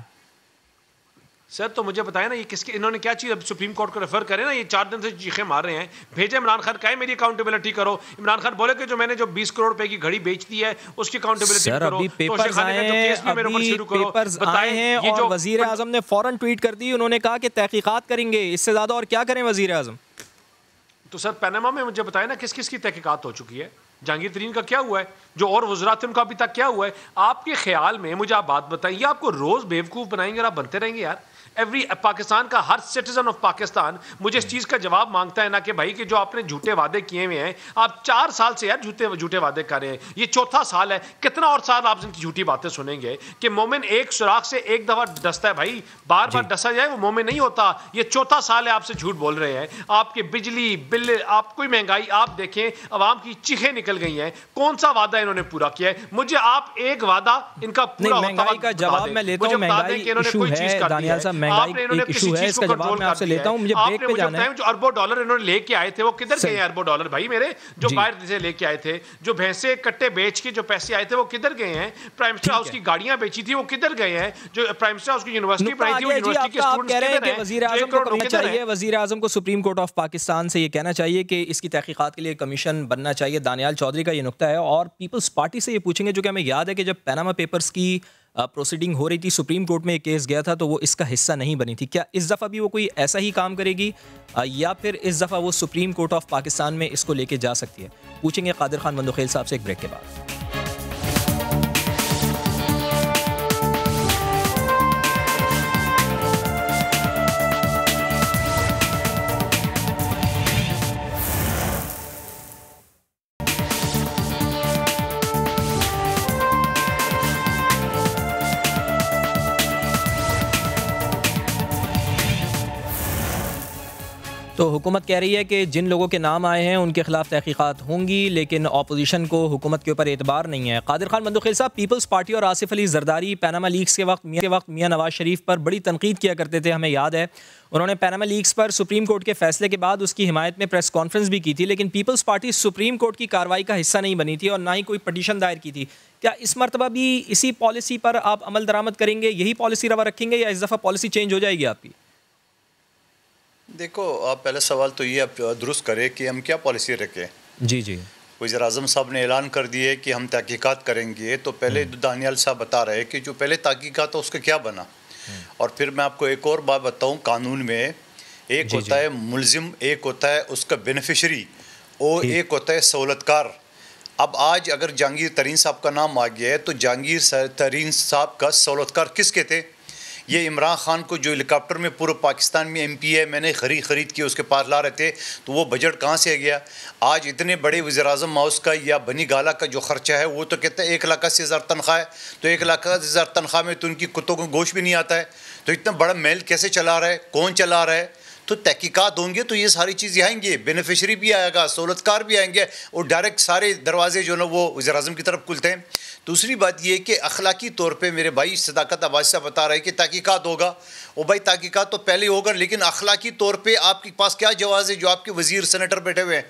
सर तो मुझे बताया ना, ये किसके, इन्होंने क्या चीज़ अब सुप्रीम कोर्ट को रेफर करें ना, ये 4 दिन से चीखें मार रहे हैं। भेजे इमरान खान, कहे मेरी अकाउंटेबिलिटी करो। इमरान खान बोले कि जो मैंने 20 करोड़ रुपए की घड़ी बेच दी है उसकी अकाउंटेबिलिटी करो। अभी पेपर्स आए हैं और वजीर आजम ने फौरन ट्वीट कर दी, उन्होंने कहा कि तहकीकात करेंगे, इससे ज्यादा और क्या करें वजीर आजम। तो सर पनामा में मुझे बताया ना किस किस की तहकीकात हो चुकी है। जहांगीर तरीन का क्या हुआ है, जो और वज़रा थे उनका अभी तक क्या हुआ है। आपके ख्याल में मुझे आप बात बताइए, आपको रोज बेवकूफ़ बनाएंगे और आप बनते रहेंगे यार। पाकिस्तान का हर सिटीजन ऑफ पाकिस्तान मुझे इस चीज़ का जवाब मांगता है ना कि भाई कि जो आपने झूठे वादे किए हुए हैं, आप 4 साल से यार झूठे वादे कर रहे हैं, ये 4था साल है। कितना और साल आप इनकी झूठी बातें सुनेंगे कि मोमिन एक सुराख से एक दफ़ा डसता है भाई, बार बार डसा जाए वो मोमिन नहीं होता। ये 4था साल है आपसे झूठ बोल रहे हैं। आपके बिजली बिल, आपको महंगाई आप देखें, आवाम की चीखें निकल गई हैं। कौन सा वादा इन्होंने पूरा किया है? मुझे आप एक वादा इनका पूरा महंगाई का जवाब मैं लेता हूं। महंगाई इशू है दानियाल साहब, महंगाई एक इशू है, इसका जवाब मैं आपसे लेता हूं। मुझे ब्रेक पे जाना है। जो अरबों डॉलर इन्होंने लेके आए थे वो किधर गए? अरबों डॉलर भाई मेरे जो बाहर से लेके आए थे, जो भैंसे कट्टे बेच के जो पैसे आए थे वो किधर गए हैं? प्राइम मिनिस्टर हाउस की गाड़ियां बेची थी वो किधर गए हैं? जो प्राइम मिनिस्टर हाउस की यूनिवर्सिटी बनाई थी वो यूनिवर्सिटी के स्टूडेंट्स किधर हैं? वजीर आजम को करना चाहिए, वजीर आजम को सुप्रीम कोर्ट ऑफ पाकिस्तान से ये कहना चाहिए कि इसकी तहकीकात के लिए कमीशन बनना चाहिए। दानियाल चौधरी का ये नुक्ता है। और पीपल्स पार्टी से ये पूछेंगे, जो कि हमें याद है कि जब पनामा पेपर्स की प्रोसीडिंग हो रही थी, सुप्रीम कोर्ट में एक केस गया था तो वो इसका हिस्सा नहीं बनी थी। क्या इस दफ़ा भी वो कोई ऐसा ही काम करेगी या फिर इस दफ़ा वो सुप्रीम कोर्ट ऑफ पाकिस्तान में इसको लेके जा सकती है? पूछेंगे कादिर खान मंदुखेल साहब से एक ब्रेक के बाद। तो हुकूमत कह रही है कि जिन लोगों के नाम आए हैं उनके खिलाफ तहकीकात होंगी, लेकिन अपोजिशन को हुकूमत के ऊपर एतबार नहीं है। कादिर खान मंदुखेल साहब, पीपल्स पार्टी और आसिफ अली जरदारी पनामा लीक्स के वक्त मियां नवाज शरीफ पर बड़ी तनकीद किया करते थे, हमें याद है। उन्होंने पनामा लीक्स पर सुप्रीम कोर्ट के फैसले के बाद उसकी हिमायत में प्रेस कॉन्फ्रेंस भी की थी, लेकिन पीपल्स पार्टी सुप्रीम कोर्ट की कार्रवाई का हिस्सा नहीं बनी थी और ना ही कोई पटिशन दायर की थी। क्या इस मरतबा भी इसी पॉलिसी पर आप अमल दरामद करेंगे, यही पॉलिसी रवा रखेंगे, या इस दफ़ा पॉलिसी चेंज हो जाएगी आपकी? देखो, आप पहला सवाल तो ये आप दुरुस्त करें कि हम क्या पॉलिसी रखें। जी जी, वज़ीर आज़म साहब ने ऐलान कर दिए कि हम तहकीकात करेंगे, तो पहले दानियाल साहब बता रहे कि जो पहले तहकीकात उसका क्या बना। और फिर मैं आपको एक और बात बताऊं, कानून में एक होता है मुलजिम, एक होता है उसका बेनिफिशरी और एक होता है सहूलतकार। अब आज अगर जहांगीर तरीन साहब का नाम आ गया है तो जहांगीर तरीन साहब का सहूलतकार किसके थे? ये इमरान खान को जो हेलीकॉप्टर में पूरे पाकिस्तान में MP है मैंने खरीद के उसके पास ला रहे थे, तो वो बजट कहाँ से गया? आज इतने बड़े वज़ीर-ए-आज़म माउस का या बनी गाला का जो ख़र्चा है वो तो कहते हैं 1,80,000 तनख्वाह है, तो 1,80,000 तनख्वाह में तो उनकी कुत्तों को गोश्त भी नहीं आता है। तो इतना बड़ा महल कैसे चला रहा है, कौन चला रहा है? तो तहकीकात होंगे तो ये सारी चीज़ें आएंगी, बेनिफिशरी भी आएगा, सहूलतकार भी आएंगे और डायरेक्ट सारे दरवाजे जो ना वो वज़ीर-ए-आज़म की तरफ खुलते हैं। दूसरी बात ये कि अखलाकी तौर पे मेरे भाई सदाकत आवाज़ से बता रहे हैं कि तहकीकात होगा, और भाई तहकीकात तो पहले होगा, लेकिन अखलाकी तौर पे आपके पास क्या जवाज़ है? जो आपके वज़ीर सेनेटर बैठे हुए हैं,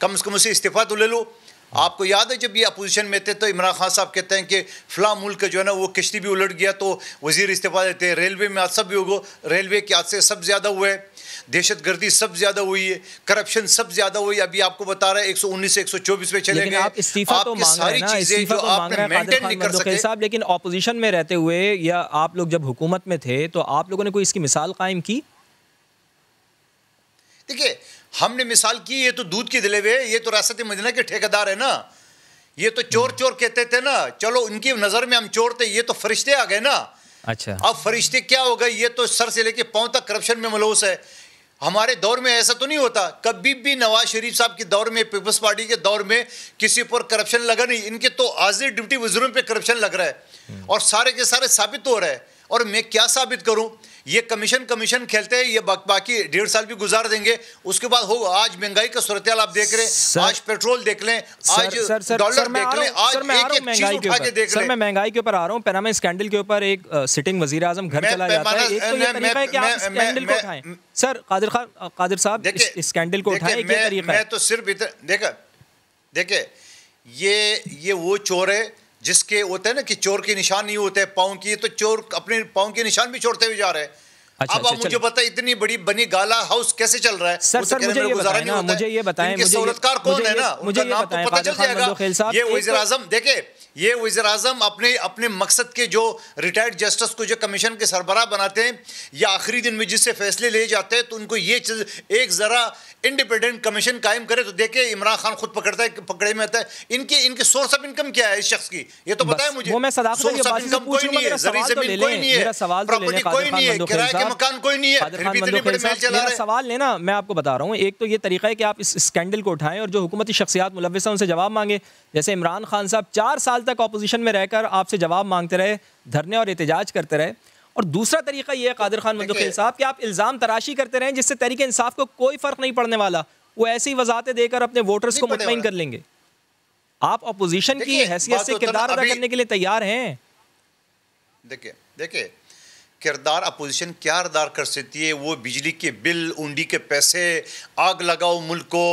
कम से कम उसे इस्तीफ़ा तो ले लो। आपको याद है जब ये अपोजिशन में थे तो इमरान खान साहब कहते हैं कि फ़लाँ मुल्क का जो है ना वो किश्ती भी उलट गया तो वज़ीर इस्तीफ़ा देते हैं। रेलवे में हादसा भी होगा, रेलवे के हादसे सब ज़्यादा हुए हैं, दहशतगर्दी सब ज़्यादा हुई है, करप्शन सब ज़्यादा हुई। अभी आपको बता रहे हैं 119 से 124 पे चले गए। आप इस्तीफा तो मांग रहे हैं ना, इस्तीफा तो मांग रहे हैं कादिर खान मंदोखिल साहब, लेकिन ऑपोजिशन में रहते हुए या आप लोग जब हुकूमत में थे तो आप लोगों ने कोई इसकी मिसाल कायम की? देखिए हमने मिसाल की, ये तो दूध की दिले हुए, ये तो रियासत मदीना के ठेकेदार है ना, ये तो चोर चोर कहते थे ना, चलो उनकी नज़र में हम चोर थे, ये तो फरिश्ते आ गए ना। अच्छा, अब फरिश्ते क्या हो गए? ये तो सर से लेके पांव तक करप्शन में मलूस है। हमारे दौर में ऐसा तो नहीं होता, कभी भी नवाज शरीफ साहब के दौर में, पीपल्स पार्टी के दौर में किसी पर करप्शन लगा नहीं। इनके तो हाजिर डिप्टी वज़ीरों पे करप्शन लग रहा है और सारे के सारे साबित हो रहा है। और मैं क्या साबित करूं? ये कमीशन खेलते हैं, ये बाकी 1.5 साल भी गुजार देंगे, उसके बाद हो। आज महंगाई का सूरत-ए-हाल आप देख रहे हैं, आज पेट्रोल देख लें, आज डॉलर देख लें, आज एक चीज उठा के देख लें। मैं महंगाई के ऊपर आ रहा हूं। पैनामा स्कैंडल के ऊपर एक सिटिंग वज़ीर आज़म घर चला जाता है, एक तो ये तरीका है कि आप स्कैंडल को उठाएं। सर कादिर साहब, इस स्कैंडल को उठाएं, एक तरीका है। मैं तो सिर्फ देखिए ये वो चोर है जिसके होते हैं ना कि चोर के निशान नहीं होते पाँव की, तो चोर अपने पाँव के निशान भी छोड़ते हुए जा रहे हैं। अच्छा, अब मुझे पता है इतनी बड़ी बनी गाला हाउस कैसे चल रहा है। सर मुझे ये बताएं सहूलतकार कौन है ना, उनका नाम तो पता चल जाएगा। ये वज़ीर आज़म देखे, ये वज़ीर आज़म अपने मकसद के जो रिटायर्ड जस्टिस को जो कमीशन के सरबराह बनाते हैं या आखिरी दिन में जिससे फैसले ले जाते हैं, तो उनको ये चीज़ एक ज़रा इंडिपेंडेंट कमीशन कायम करे तो देखे इमरान खान खुद पकड़े में आता है। इनके सोर्स ऑफ इनकम क्या है इस शख्स की, ये तो बताया मुझे। वो मैं सोर्स ऑफ इनकम कोई नहीं है, जमीन कोई नहीं है, प्रॉपर्टी कोई नहीं है, किराए के मकान कोई नहीं है, फिर भी इतने बड़े महल चला रहे हैं। सवाल लेना मैं आपको बता रहा हूँ, एक तो ये तरीका है कि आप इस स्कैंडल को उठाएं और जो हुकूमती शख्सियात मुलव्विस हैं उनसे जवाब मांगे। जैसे इमरान खान साहब 4 साल तक ऑपोजिशन में रहकर आपसे जवाब मांगते रहे, धरने और एहतजाज करते रहे। और दूसरा तरीका ये है कादिर खान मंदोखिल साहब कि आप इल्ज़ाम तराशी करते रहें जिससे तहरीक इंसाफ को कोई फ़र्क नहीं पड़ने वाला, वो ऐसी वजाहतें देकर अपने वोटर्स को मुतमईन कर लेंगे। आप अपोजिशन की हैसियत से किरदार अदा करने के लिए तैयार हैं? देखिए किरदार अपोजिशन क्या किरदार कर सकती है? वो बिजली के बिल, उंडी के पैसे, आग लगाओ मुल्क को,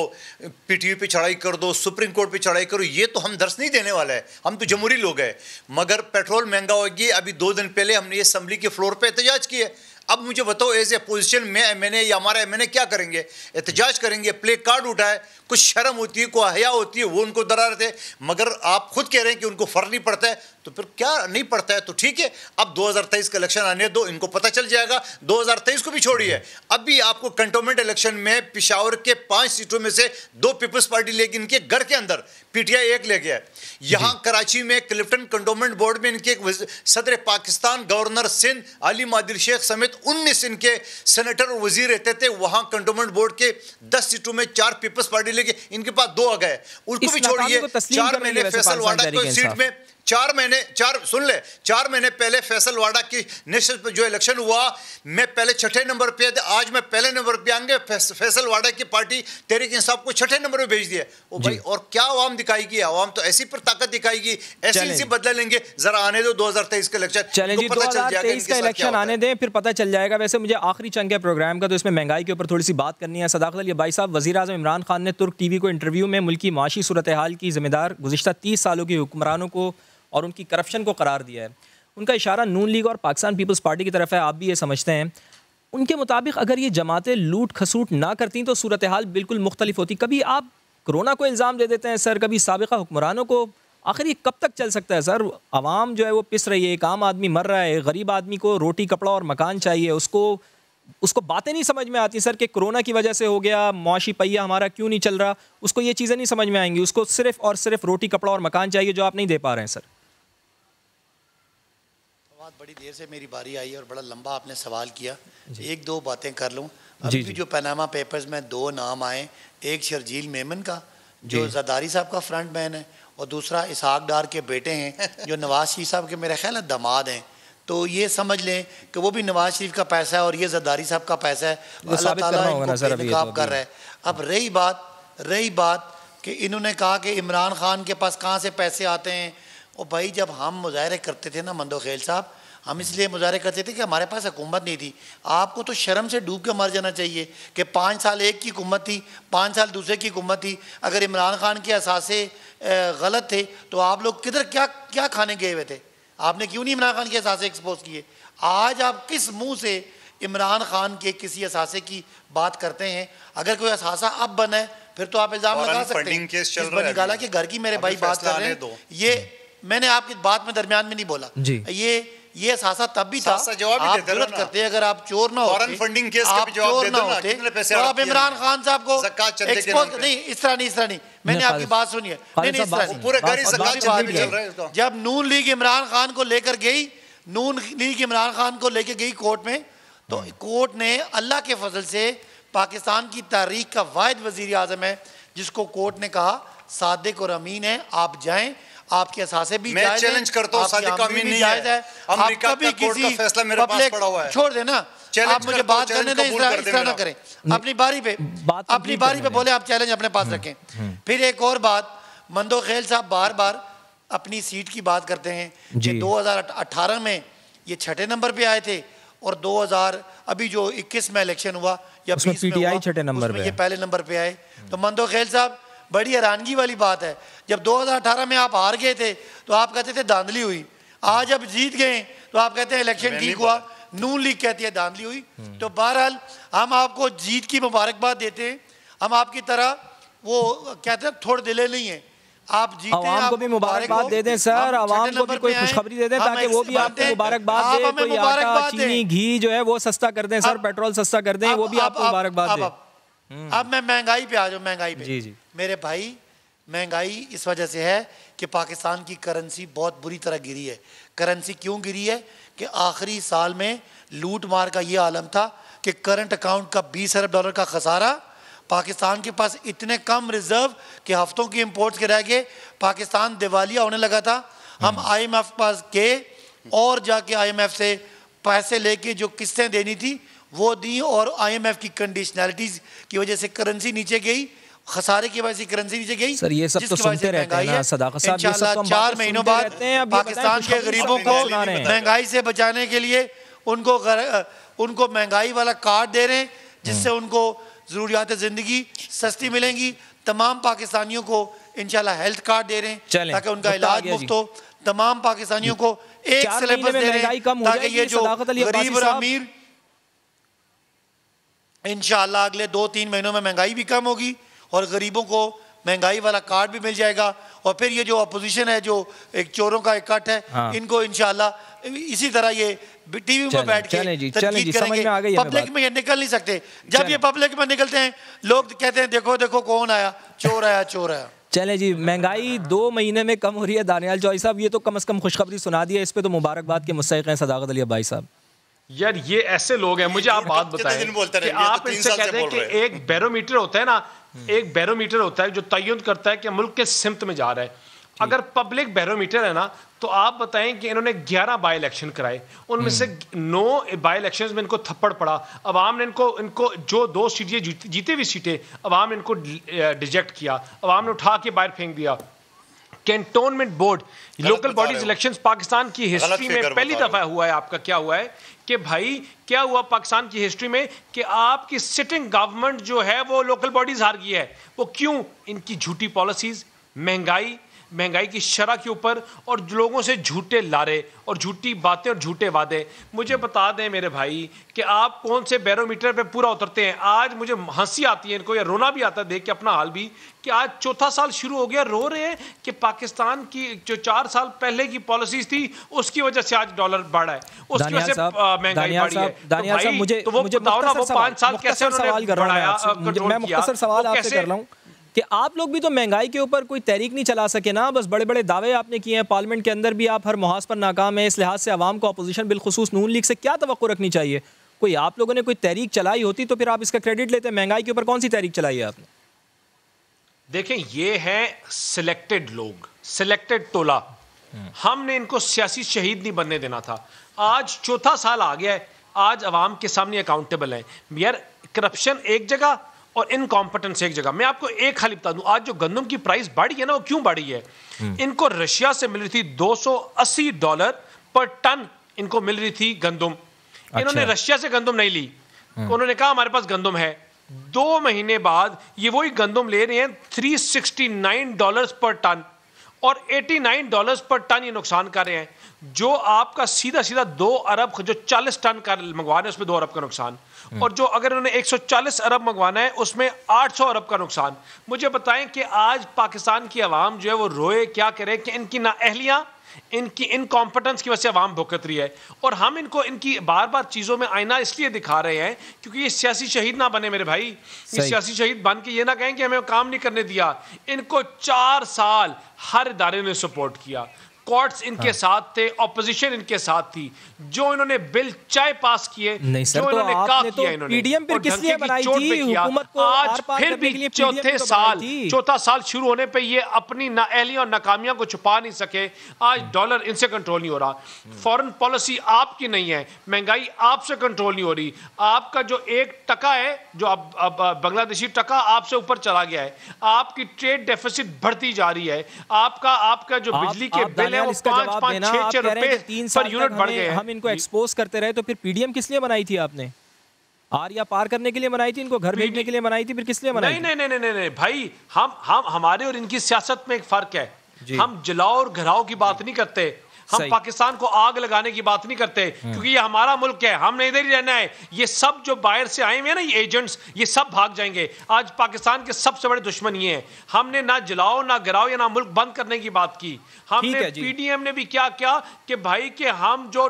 PTV पे चढ़ाई कर दो, सुप्रीम कोर्ट पे चढ़ाई करो, ये तो हम दर्श नहीं देने वाला है। हम तो जमहूरी लोग हैं। मगर पेट्रोल महंगा होगी, अभी 2 दिन पहले हमने ये असम्बली के फ्लोर पे एहतजाज किया। अब मुझे बताओ एज ए पोजिशन में MNA या हमारा MNA क्या करेंगे? एहतजाज करेंगे, प्ले कार्ड उठाए, कुछ शर्म होती है, कोई हया होती है, वो उनको डरा रहे थे। मगर आप खुद कह रहे हैं कि उनको फ़र्क नहीं पड़ता है, तो फिर क्या नहीं पड़ता है? तो ठीक है, अब 2023 का इलेक्शन आने दो, इनको पता चल जाएगा। 2023 को भी छोड़िए, अभी आपको कंटोनमेंट इलेक्शन में पेशावर के 5 सीटों में से 2 पीपल्स पार्टी लेगी, इनके घर के अंदर PTI 1 ले गया है। यहाँ कराची में क्लिफ्टन कंटोनमेंट बोर्ड में इनके सदर पाकिस्तान, गवर्नर सिंध आलिम आदिल शेख समेत 19 इनके सेनेटर और वजीर रहते थे। वहाँ कंटोनमेंट बोर्ड के 10 सीटों में 4 पीपल्स पार्टी लेके इनके पास 2 आ गए। उनको भी छोड़िए, 4 महीने फैसल वाडा को सीट में 4 महीने पहले फैसल वाडा की नेशनल जो इलेक्शन हुआ, मैं पहले 6ठे नंबर पे था, आज मैं पहले नंबर पे आएंगे। फैसल वाडा की पार्टी तहरीक इंसाफ को 6ठे नंबर पे भेज दिया। ओ भाई, और क्या आवाम दिखाएगी? आवाम तो ऐसी पर ताकत दिखाएगी, ऐसी बदला लेंगे। जरा आने दो 2023 का इलेक्शन, चलें जी, 2023 का इलेक्शन आने दें, फिर पता चल जाएगा। वैसे मुझे आखिरी चंक है प्रोग्राम का, तो इसमें महंगाई के ऊपर थोड़ी सी बात करनी है। सदाकत अली भाई साहब, वज़ीर आज़म इमरान खान ने तुर्क TV को इंटरव्यू में मुल्क की माशी सूरत हाल की ज़िम्मेदार गुज़िश्ता 30 सालों के हुक्मरानों को और उनकी करप्शन को करार दिया है। उनका इशारा नून लीग और पाकिस्तान पीपल्स पार्टी की तरफ है, आप भी ये समझते हैं। उनके मुताबिक अगर ये जमातें लूट खसूट ना करती तो सूरत हाल बिल्कुल मुख्तलिफ होती। कभी आप कोरोना को इल्ज़ाम दे देते हैं सर, कभी साबिक़ा हुक्मरानों को। आखिर ये कब तक चल सकता है सर? आवाम जो है वो पिस रही है, एक आम आदमी मर रहा है, गरीब आदमी को रोटी कपड़ा और मकान चाहिए, उसको उसको बातें नहीं समझ में आती सर कि कोरोना की वजह से हो गया, मुआशी पहिया हमारा क्यों नहीं चल रहा, उसको ये चीज़ें नहीं समझ में आएंगी। उसको सिर्फ और सिर्फ रोटी कपड़ा और मकान चाहिए, जो आप नहीं दे पा रहे हैं सर। बहुत बड़ी देर से मेरी बारी आई और बड़ा लंबा आपने सवाल किया, एक दो बातें कर लूँ। अभी जो पनामा पेपर्स में दो नाम आए, एक शर्जील मेमन का जो जरदारी साहब का फ्रंट मैन है, और दूसरा इसहाक डार के बेटे हैं जो नवाज शरीफ साहब के मेरे ख्याल दामाद हैं। तो ये समझ लें कि वो भी नवाज शरीफ का पैसा है और ये जरदारी साहब का पैसा है, अल्लाह ताला इनको बेनकाब कर रहा है। अब रही बात कि इन्होंने कहा कि इमरान खान के पास कहाँ से पैसे आते हैं। और भाई जब हम मुजाहरे करते थे ना मंदोखेल साहब, हम इसलिए मुजाहरे करते थे कि हमारे पास हुकूमत नहीं थी। आपको तो शर्म से डूब के मर जाना चाहिए कि 5 साल एक की हुकूमत थी, 5 साल दूसरे की हुकूमत थी। अगर इमरान खान के असासे गलत थे तो आप लोग किधर क्या खाने गए हुए थे? आपने क्यों नहीं इमरान खान के असासे एक्सपोज किए? आज आप किस मुंह से इमरान खान के किसी असासे की बात करते हैं? अगर कोई असासा अब बना है फिर तो आप इल्ज़ाम लगा सकते हैं। निकाला कि घर की मेरे भाई बात कर रहे हैं, ये मैंने आपकी बात में दरमियान में नहीं बोला। ये असासा तब भी था, आप जरूरत करते हैं अगर आप चोर ना होते, फंडिंग केस का भी जवाब दे दो ना, कितने पैसे तो आप इमरान खान साहब को एक्सपोज नहीं, इस तरह नहीं, मैंने आपकी बात सुनी है, पूरे घर ही ज़कात चंदे पे चल रहा है। जब नून लीग इमरान खान को लेकर गई, नून लीग इमरान खान को लेकर गई कोर्ट में, तो कोर्ट ने अल्लाह के फजल से पाकिस्तान की तारीख का वाहिद वजीर आज़म है जिसको कोर्ट ने कहा सादिक और अमीन है, आप जाएं, आपके असासे भी मैं चैलेंज करता हूं, सादिक अमीन नहीं है, अमेरिका का कोर्ट का फैसला मेरे पास पड़ा हुआ है। छोड़ देना, आप मुझे बात करने दें, इस तरह ना करें। अपनी बारी पे बोले, आप चैलेंज अपने पास रखें। फिर एक और बात, मंदोखेल साहब बार बार अपनी सीट की बात करते हैं कि 2018 में ये 6ठे नंबर पे आए थे और 2000 अभी जो 21 में इलेक्शन हुआ या 20 में हुआ, 6ठे नंबर पे, ये पहले नंबर पे आए। तो मंदोखेल साहब बड़ी हैरानगी वाली बात है, जब 2018 में आप हार गए थे तो आप कहते थे धांधली हुई, आज जब जीत गए तो आप कहते हैं इलेक्शन ठीक हुआ, नून लीग कहती है धांधली हुई। तो बहरहाल हम आपको जीत की मुबारकबाद देते हैं, हम आपकी तरह वो कहते हैं थोड़े दिले नहीं है, आप जीते हैं, आवाम को भी मुबारकबाद दे दें सर, आवाम को भी कोई खुशखबरी दे दें ताकि वो भी आपको मुबारकबाद दे, कोई आटा चीनी घी जो है वो सस्ता कर दें सर, पेट्रोल सस्ता कर दें, वो भी आपको मुबारकबाद दे। अब मैं महंगाई पे आ जाऊँ, महंगाई पे जी मेरे भाई, महंगाई इस वजह से है कि पाकिस्तान की करेंसी बहुत बुरी तरह गिरी है। करेंसी क्यों गिरी है कि आखिरी साल में लूट मार का ये आलम था कि करंट अकाउंट का 20 अरब डॉलर का खसारा, पाकिस्तान के पास इतने कम रिजर्व कि हफ्तों की इंपोर्ट्स के रह गए, पाकिस्तान दिवालिया होने लगा था। हम IMF पास गए और जाके IMF से पैसे लेके जो किस्तें देनी थी वो दी, और IMF की कंडीशनैलिटीज की वजह से करेंसी नीचे गई, खसारे की वजह से करेंसी नीचे गई। सर ये सब तो सुनते रहते हैं ना सदाकत साहब, ये सब तो 4 महीनों बाद पाकिस्तान के गरीबों को महंगाई से बचाने के लिए उनको महंगाई वाला कार्ड दे रहे हैं जिससे उनको जरूरियात ज़िंदगी सस्ती मिलेंगी। तमाम पाकिस्तानियों को इंशाल्लाह हेल्थ कार्ड दे रहे हैं ताकि उनका इलाज मुफ्त हो। तमाम पाकिस्तानियों को एक सिलेबस दे रहे हैं ताकि ये जो गरीब और अमीर, इंशाल्लाह अगले 2-3 महीनों में महंगाई भी कम होगी और गरीबों को महंगाई वाला कार्ड भी मिल जाएगा। और फिर ये जो अपोजिशन है, जो एक चोरों का इकट्ठ है, इनको इंशाल्लाह इसी तरह ये टीवी में बैठ के तनकीद करेंगे। पब्लिक में ये निकल नहीं सकते, जब ये पब्लिक में निकलते हैं लोग कहते हैं देखो देखो कौन आया, चोर आया, चोर आया। चलें जी, महंगाई 2 महीने में कम हो रही है। दानियाल चौधरी साहब, ये तो कम से कम खुशखबरी सुना दी है, इस पे तो मुबारकबाद के मुस्तहिक हैं सदाकत अली अब्बाई साहब। यार ये ऐसे लोग हैं, मुझे आप बात बताएं कि आप इनसे कहते हैं कि एक बैरोमीटर होता है ना, एक बैरोमीटर होता है जो तयन करता है कि मुल्क के सिमत में जा रहा है। अगर पब्लिक बैरोमीटर है ना, तो आप बताएं कि इन्होंने 11 बाई इलेक्शन कराए, उनमें से 9 बाई इलेक्शन में इनको थप्पड़ पड़ा। अवाम ने इनको जो 2 सीटें जीती हुई सीटें, अवाम ने इनको रिजेक्ट किया, अवाम ने उठा के बाहर फेंक दिया। Cantonment board, local bodies elections Pakistan की हिस्ट्री में पहली दफा हुआ है। आपका क्या हुआ है कि भाई क्या हुआ पाकिस्तान की हिस्ट्री में कि आपकी सिटिंग गवर्नमेंट जो है वो लोकल बॉडीज हार गई है। वो क्यों? इनकी झूठी पॉलिसीज, महंगाई, महंगाई की शरह के ऊपर और लोगों से झूठे लारे और झूठी बातें और झूठे वादे। मुझे बता दें मेरे भाई कि आप कौन से बैरोमीटर पे पूरा उतरते हैं। आज मुझे हंसी आती है इनको, या रोना भी आता है देख के अपना हाल भी, कि आज चौथा साल शुरू हो गया, रो रहे हैं कि पाकिस्तान की जो 4 साल पहले की पॉलिसीज थी उसकी वजह से आज डॉलर बढ़ा है, उसकी वजह से महंगाई बढ़ी है। दानियाल साहब, मुझे बताओ ना वो 5 साल कैसे सवाल कर रहा हूं मैं, मुख्तसर सवाल आपसे कर रहा हूं कि आप लोग भी तो महंगाई के ऊपर कोई तहरीक नहीं चला सके ना, बस बड़े बड़े दावे आपने किए हैं, पार्लियामेंट के अंदर भी आप हर मुहाज पर नाकाम है। इस लिहाज से आवाम को अपोजिशन बिलखुसूस नून लीग से क्या तवक्को रखनी चाहिए? कोई आप लोगों ने कोई तहरीक चलाई होती तो फिर आप इसका क्रेडिट लेते। महंगाई के ऊपर कौन सी तहरीक चलाई है आपने? देखें, ये है सिलेक्टेड लोग, सिलेक्टेड टोला। हमने इनको सियासी शहीद नहीं बनने देना था। आज चौथा साल आ गया है, आज अवाम के सामने अकाउंटेबल है यार। करप्शन एक जगह और इनकॉम्पिटेंस एक जगह। मैं आपको एक खाली बता दूं, आज जो गंदम की प्राइस बढ़ी है ना, वो क्यों बढ़ी है? इनको रशिया से मिल रही थी $280 पर टन, इनको मिल रही थी गंदम। इन्होंने रशिया से गंदम नहीं ली, उन्होंने कहा हमारे पास गंदम है। 2 महीने बाद ये वही गंदम ले रहे हैं $369 पर टन, और $89 पर टन ये नुकसान कर रहे हैं। जो आपका सीधा सीधा 2 अरब, जो 40 टन का मंगवा रहे हैं उसमें 2 अरब का नुकसान, और जो अगर उन्होंने 140 अरब मंगवाना है उसमें 800 अरब का नुकसान। मुझे बताएं कि आज पाकिस्तान की आवाम जो है वो रोए क्या करे कि इनकी नाअहलियां, इनकी इनकॉम्पिटेंस की वजह से आवाम भुगत रही है। और हम इनको इनकी बार बार चीज़ों में आईना इसलिए दिखा रहे हैं क्योंकि ये सियासी शहीद ना बने मेरे भाई। ये सियासी शहीद बन के ये ना कहें कि हमें काम नहीं करने दिया। इनको 4 साल हर इदारे ने सपोर्ट किया, कोर्ट्स इनके साथ थे, ऑपोजिशन इनके साथ थी। जो इन्होंने बिल चाहे पास किए, जो इन्होंने कहा किया, इन्होंने पीडीएम फिर किस लिए बनाई थी? हुकूमत को आज फिर भी चौथा साल शुरू होने पे ये अपनी नाअहलियां और नाकामियां को छुपा नहीं सके। आज डॉलर इनसे कंट्रोल नहीं हो रहा, फॉरेन पॉलिसी आपकी नहीं है, महंगाई आपसे कंट्रोल नहीं हो रही। आपका जो 1 टका है, जो अब बांग्लादेशी टका आपसे ऊपर चला गया है, आपकी ट्रेड डेफिसिट बढ़ती जा रही है, आपका जो बिजली के बिल है वो 5-5-6 रुपए पर यूनिट बढ़ गए। हम इनको एक्सपोज करते रहे, तो फिर पीडीएम किस लिए बनाई थी आपने? आरिया पार करने के लिए बनाई थी, इनको घर भेजने के लिए बनाई थी, फिर किस लिए बनाई? नहीं भाई, हम हमारे और इनकी सियासत में एक फर्क है। हम जलाओ और घराओ की बात नहीं करते, हम पाकिस्तान को आग लगाने की बात नहीं करते, क्योंकि ये हमारा मुल्क है, हमने इधर ही रहना है। ये सब जो बाहर से आए हुए हैं ना, ये एजेंट्स, ये सब भाग जाएंगे। आज पाकिस्तान के सबसे बड़े दुश्मन ये हैं। हमने ना जलाओ ना गिराओ या ना मुल्क बंद करने की बात की। हमने पीडीएम ने भी क्या किया कि भाई कि हम जो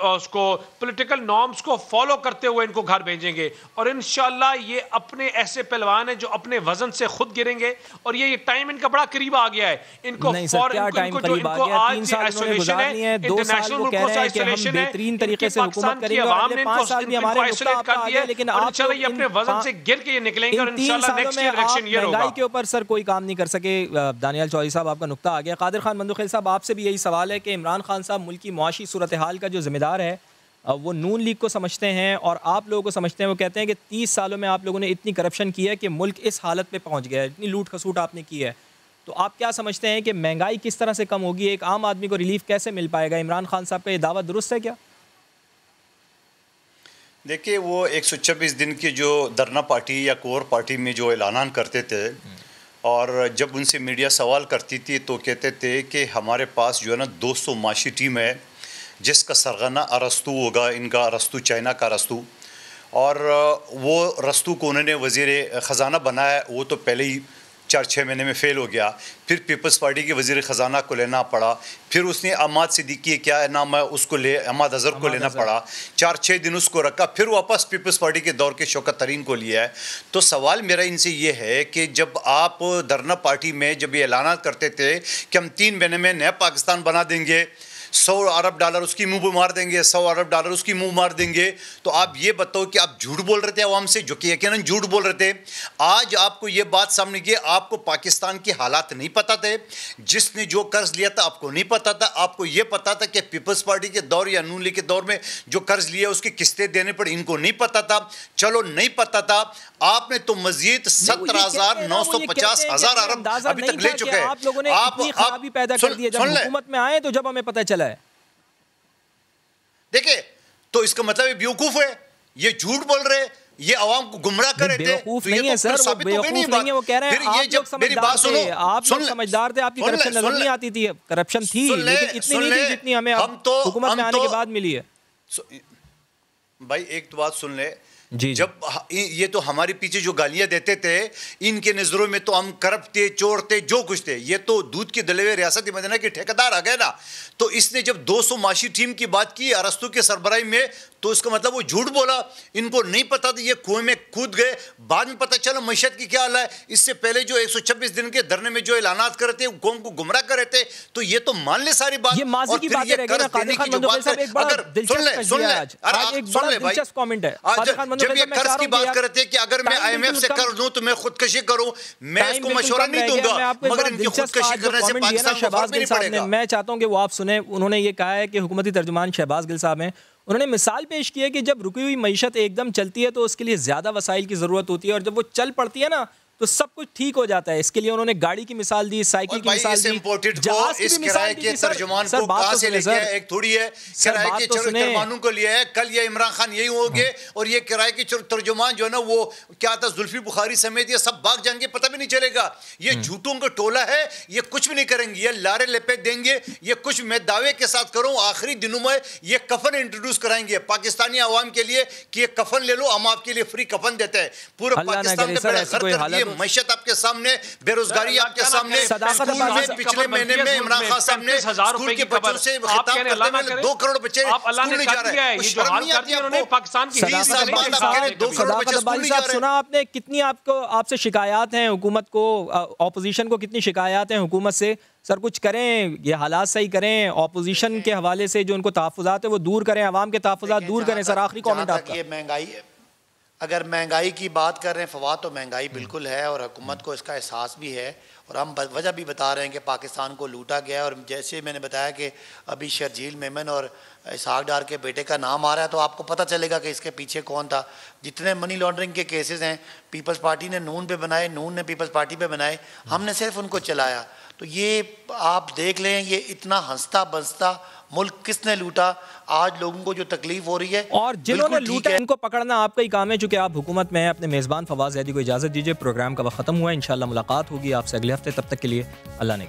उसको पॉलिटिकल नॉर्म्स को फॉलो करते हुए इनको घर भेजेंगे, और इंशाल्लाह ये अपने ऐसे पहलवान है जो अपने वजन से खुद गिरेंगे, और ये टाइम इनका बड़ा करीब आ गया है। इनको आज 3 साल उन्होंने गुजारनी है, 2 साल वो कह रहे हैं कि हम बेहतरीन तरीके से हुकूमत करेंगे, और अगले 5 साल भी हमारे मुख्तालिफ आ गए, लेकिन आप इंशाल्लाह अपने वजन से गिर के ये निकलेंगे, और इंशाल्लाह नेक्स्ट ईयर इलेक्शन ईयर होगा। महंगाई के ऊपर सर कोई काम नहीं कर सके। दानियाल चौधरी साहब, आपका नुक्ता आ गया। कादिर खान मंदुखेल साहब, आपसे भी यही सवाल है कि इमरान खान साहब मुल्क की मुआशी सूरत हाल का जो जिम्मेदार है वो नून लीग को समझते हैं और आप लोगों को समझते हैं। वो कहते हैं कि 30 सालों में आप लोगों ने इतनी करप्शन की है कि मुल्क इस हालत पे पहुंच गया है, इतनी लूट खसूट आपने की है। तो आप क्या समझते हैं कि महंगाई किस तरह से कम होगी, एक आम आदमी को रिलीफ कैसे मिल पाएगा? इमरान खान साहब का ये दावा दुरुस्त है क्या? देखिए, वो 126 दिन की जो धरना पार्टी या कोर पार्टी में जो ऐलान करते थे, और जब उनसे मीडिया सवाल करती थी तो कहते थे कि हमारे पास जो है ना 200 माशी टीम है, जिसका सरगना अरस्तु होगा, इनका अरस्तु, चाइना का अरस्तु, और वो रस्तु को उन्होंने वज़ीर ख़जाना बनाया। वो तो पहले ही 4-6 महीने में फ़ेल हो गया। फिर पीपल्स पार्टी के वज़ीर ख़जाना को लेना पड़ा, फिर उसने अहमद सिद्दीकी क्या है नाम है उसको अहमद अज़हर को लेना पड़ा, 4-6 दिन उसको रखा, फिर वापस पीपल्स पार्टी के दौर के शौकत तरीन को लिया है। तो सवाल मेरा इनसे ये है कि जब आप धरना पार्टी में जब ये ऐलान करते थे कि हम 3 महीने में नया पाकिस्तान बना देंगे, $100 अरब उसकी मुंह मार देंगे, $100 अरब उसकी मुंह मार देंगे, तो आप ये बताओ कि आप झूठ बोल रहे थे आवाम से, जो कि यकीनन झूठ बोल रहे थे। आज आपको ये बात सामने की, आपको पाकिस्तान के हालात नहीं पता थे, जिसने जो कर्ज लिया था आपको नहीं पता था। आपको ये पता था कि पीपल्स पार्टी के दौर या नून लीग के दौर में जो कर्ज लिया उसकी किस्तें देने पड़े, इनको नहीं पता था। चलो नहीं पता था, आपने तो मजीद 17,950,000 अरब अभी तक ले चुके हैं। आप लोगों ने इतनी खराबी पैदा कर दी है, जब हुकूमत में आए तो जब हमें पता चला है। देखिए, तो इसका मतलब ये बेवकूफ है, ये झूठ बोल रहे। ये आवाम को गुमराह कर रहे थे। बेवकूफ नहीं है सर, वो बेवकूफ नहीं है, वो कह रहे हैं आप लोग समझदार थे, आप लोग समझदार थे, आपकी करप्शन नजर नहीं आती थी। करप्शन थी लेकिन इतनी नहीं थी जितनी हमें हुकूमत में आने के बाद मिली है। भाई एक तो बात सुन ले, जी जब ये तो हमारे पीछे जो गालियां देते थे, इनके नजरों में तो हम करप्ट थे, चोर थे, जो कुछ थे। ये तो दूध के दले हुए रियासती मदीना के ठेकेदार आ गए ना। तो इसने जब 200 माशी टीम की बात की अरस्तु के सरबराही में, तो इसका मतलब वो झूठ बोला। इनको नहीं पता था, ये कुएं में कूद गए। बाद में पता चला मैशत की क्या हाल है। इससे पहले जो 126 दिन के धरने में जो ऐलानात कर रहे थे, कौम को गुमराह कर रहे थे, तो ये तो मान ले सारी बात। ये माजी की बात रह गई ना। कादिर खान मंदोखिल साहब एक बड़ा दिलचस्प कमेंट है। जब ये कर्ज की बात कर रहे थे कि अगर मैं IMF से कर्ज दूं तो मैं खुदकुशी करूं, मैं इसको मशवरा नहीं दूंगा, मगर इनकी खुदकुशी करने से पाकिस्तान को फर्क नहीं पड़ेगा। मैं चाहता हूं कि वो आप सुने। उन्होंने ये कहा है कि हुकूमती तर्जुमान शहबाज गिल साहब हैं, उन्होंने मिसाल पेश की है कि जब रुकी हुई मईशत एकदम चलती है तो उसके लिए ज़्यादा वसाइल की ज़रूरत होती है, और जब वो चल पड़ती है ना तो सब कुछ ठीक हो जाता है। इसके लिए उन्होंने गाड़ी की मिसाल दी, साइकिल की मिसाल दी, जहाज की मिसाल दी। तर्जुमान को कहां से लेके आए? एक थोड़ी है किराए के तर्जुमानों को लिया है। कल ये इमरान खान यही हो गए और ये किराए के तर्जुमान जो है ना, वो क्या था, जुल्फी बुखारी समेत ये सब भाग जाएंगे, पता भी नहीं चलेगा। ये झूठों का टोला है, ये कुछ भी नहीं करेंगे, ये लारे लपेट देंगे। ये कुछ मैं दावे के साथ करूं, आखिरी दिनों में ये कफन इंट्रोड्यूस कराएंगे पाकिस्तानी अवाम के लिए कि ये कफन ले लो, हम आपके लिए फ्री कफन देते हैं। पूरा पाकिस्तान में बड़ा खर्च कर दिए, मैशत आपके सामने, बेरोजगारी आपके सामने। स्कूल में पिछले महीने में इमरान खान साहब ने स्कूल के बच्चों से खिताब करते हुए 2 करोड़ बच्चे स्कूल नहीं जा रहे हैं। शर्म नहीं आती आपको? पाकिस्तान की 20 साल बाद आप कह रहे हैं 2 करोड़ बच्चे स्कूल नहीं जा रहे हैं। सुना आपने कितनी आपसे शिकायत हैं हुकूमत को, ऑपोजिशन को कितनी शिकायत हैं हुकूमत से? सर कुछ करें, ये हालात सही करें, ऑपोजिशन के हवाले से जो उनको तहफ़्फ़ुज़ात है वो दूर करें, आवाम के तहफ़्फ़ुज़ात दूर करें। सर आखिरी कमेंट आपका। ये महंगाई, अगर महंगाई की बात कर रहे हैं फवाद, तो महंगाई बिल्कुल है और हुकूमत को इसका एहसास भी है, और हम वजह भी बता रहे हैं कि पाकिस्तान को लूटा गया है। और जैसे मैंने बताया कि अभी शर्जील मेमन और इसहाक डार के बेटे का नाम आ रहा है, तो आपको पता चलेगा कि इसके पीछे कौन था। जितने मनी लॉन्ड्रिंग के केसेस हैं, पीपल्स पार्टी ने नून पे बनाए, नून ने पीपल्स पार्टी पे बनाए, हमने सिर्फ उनको चलाया। तो ये आप देख लें, ये इतना हंसता बंसता मुल्क किसने लूटा, आज लोगों को जो तकलीफ हो रही है, और जिन्होंने लूटा इनको पकड़ना आपका ही काम है। चूंकि आप हुकूमत में हैं, अपने मेज़बान फवाद ज़ैदी को इजाज़त दीजिए। प्रोग्राम का वक्त ख़त्म हुआ है, इंशाल्लाह मुलाकात होगी आपसे अगले हफ्ते। तब तक के लिए अल्लाह ने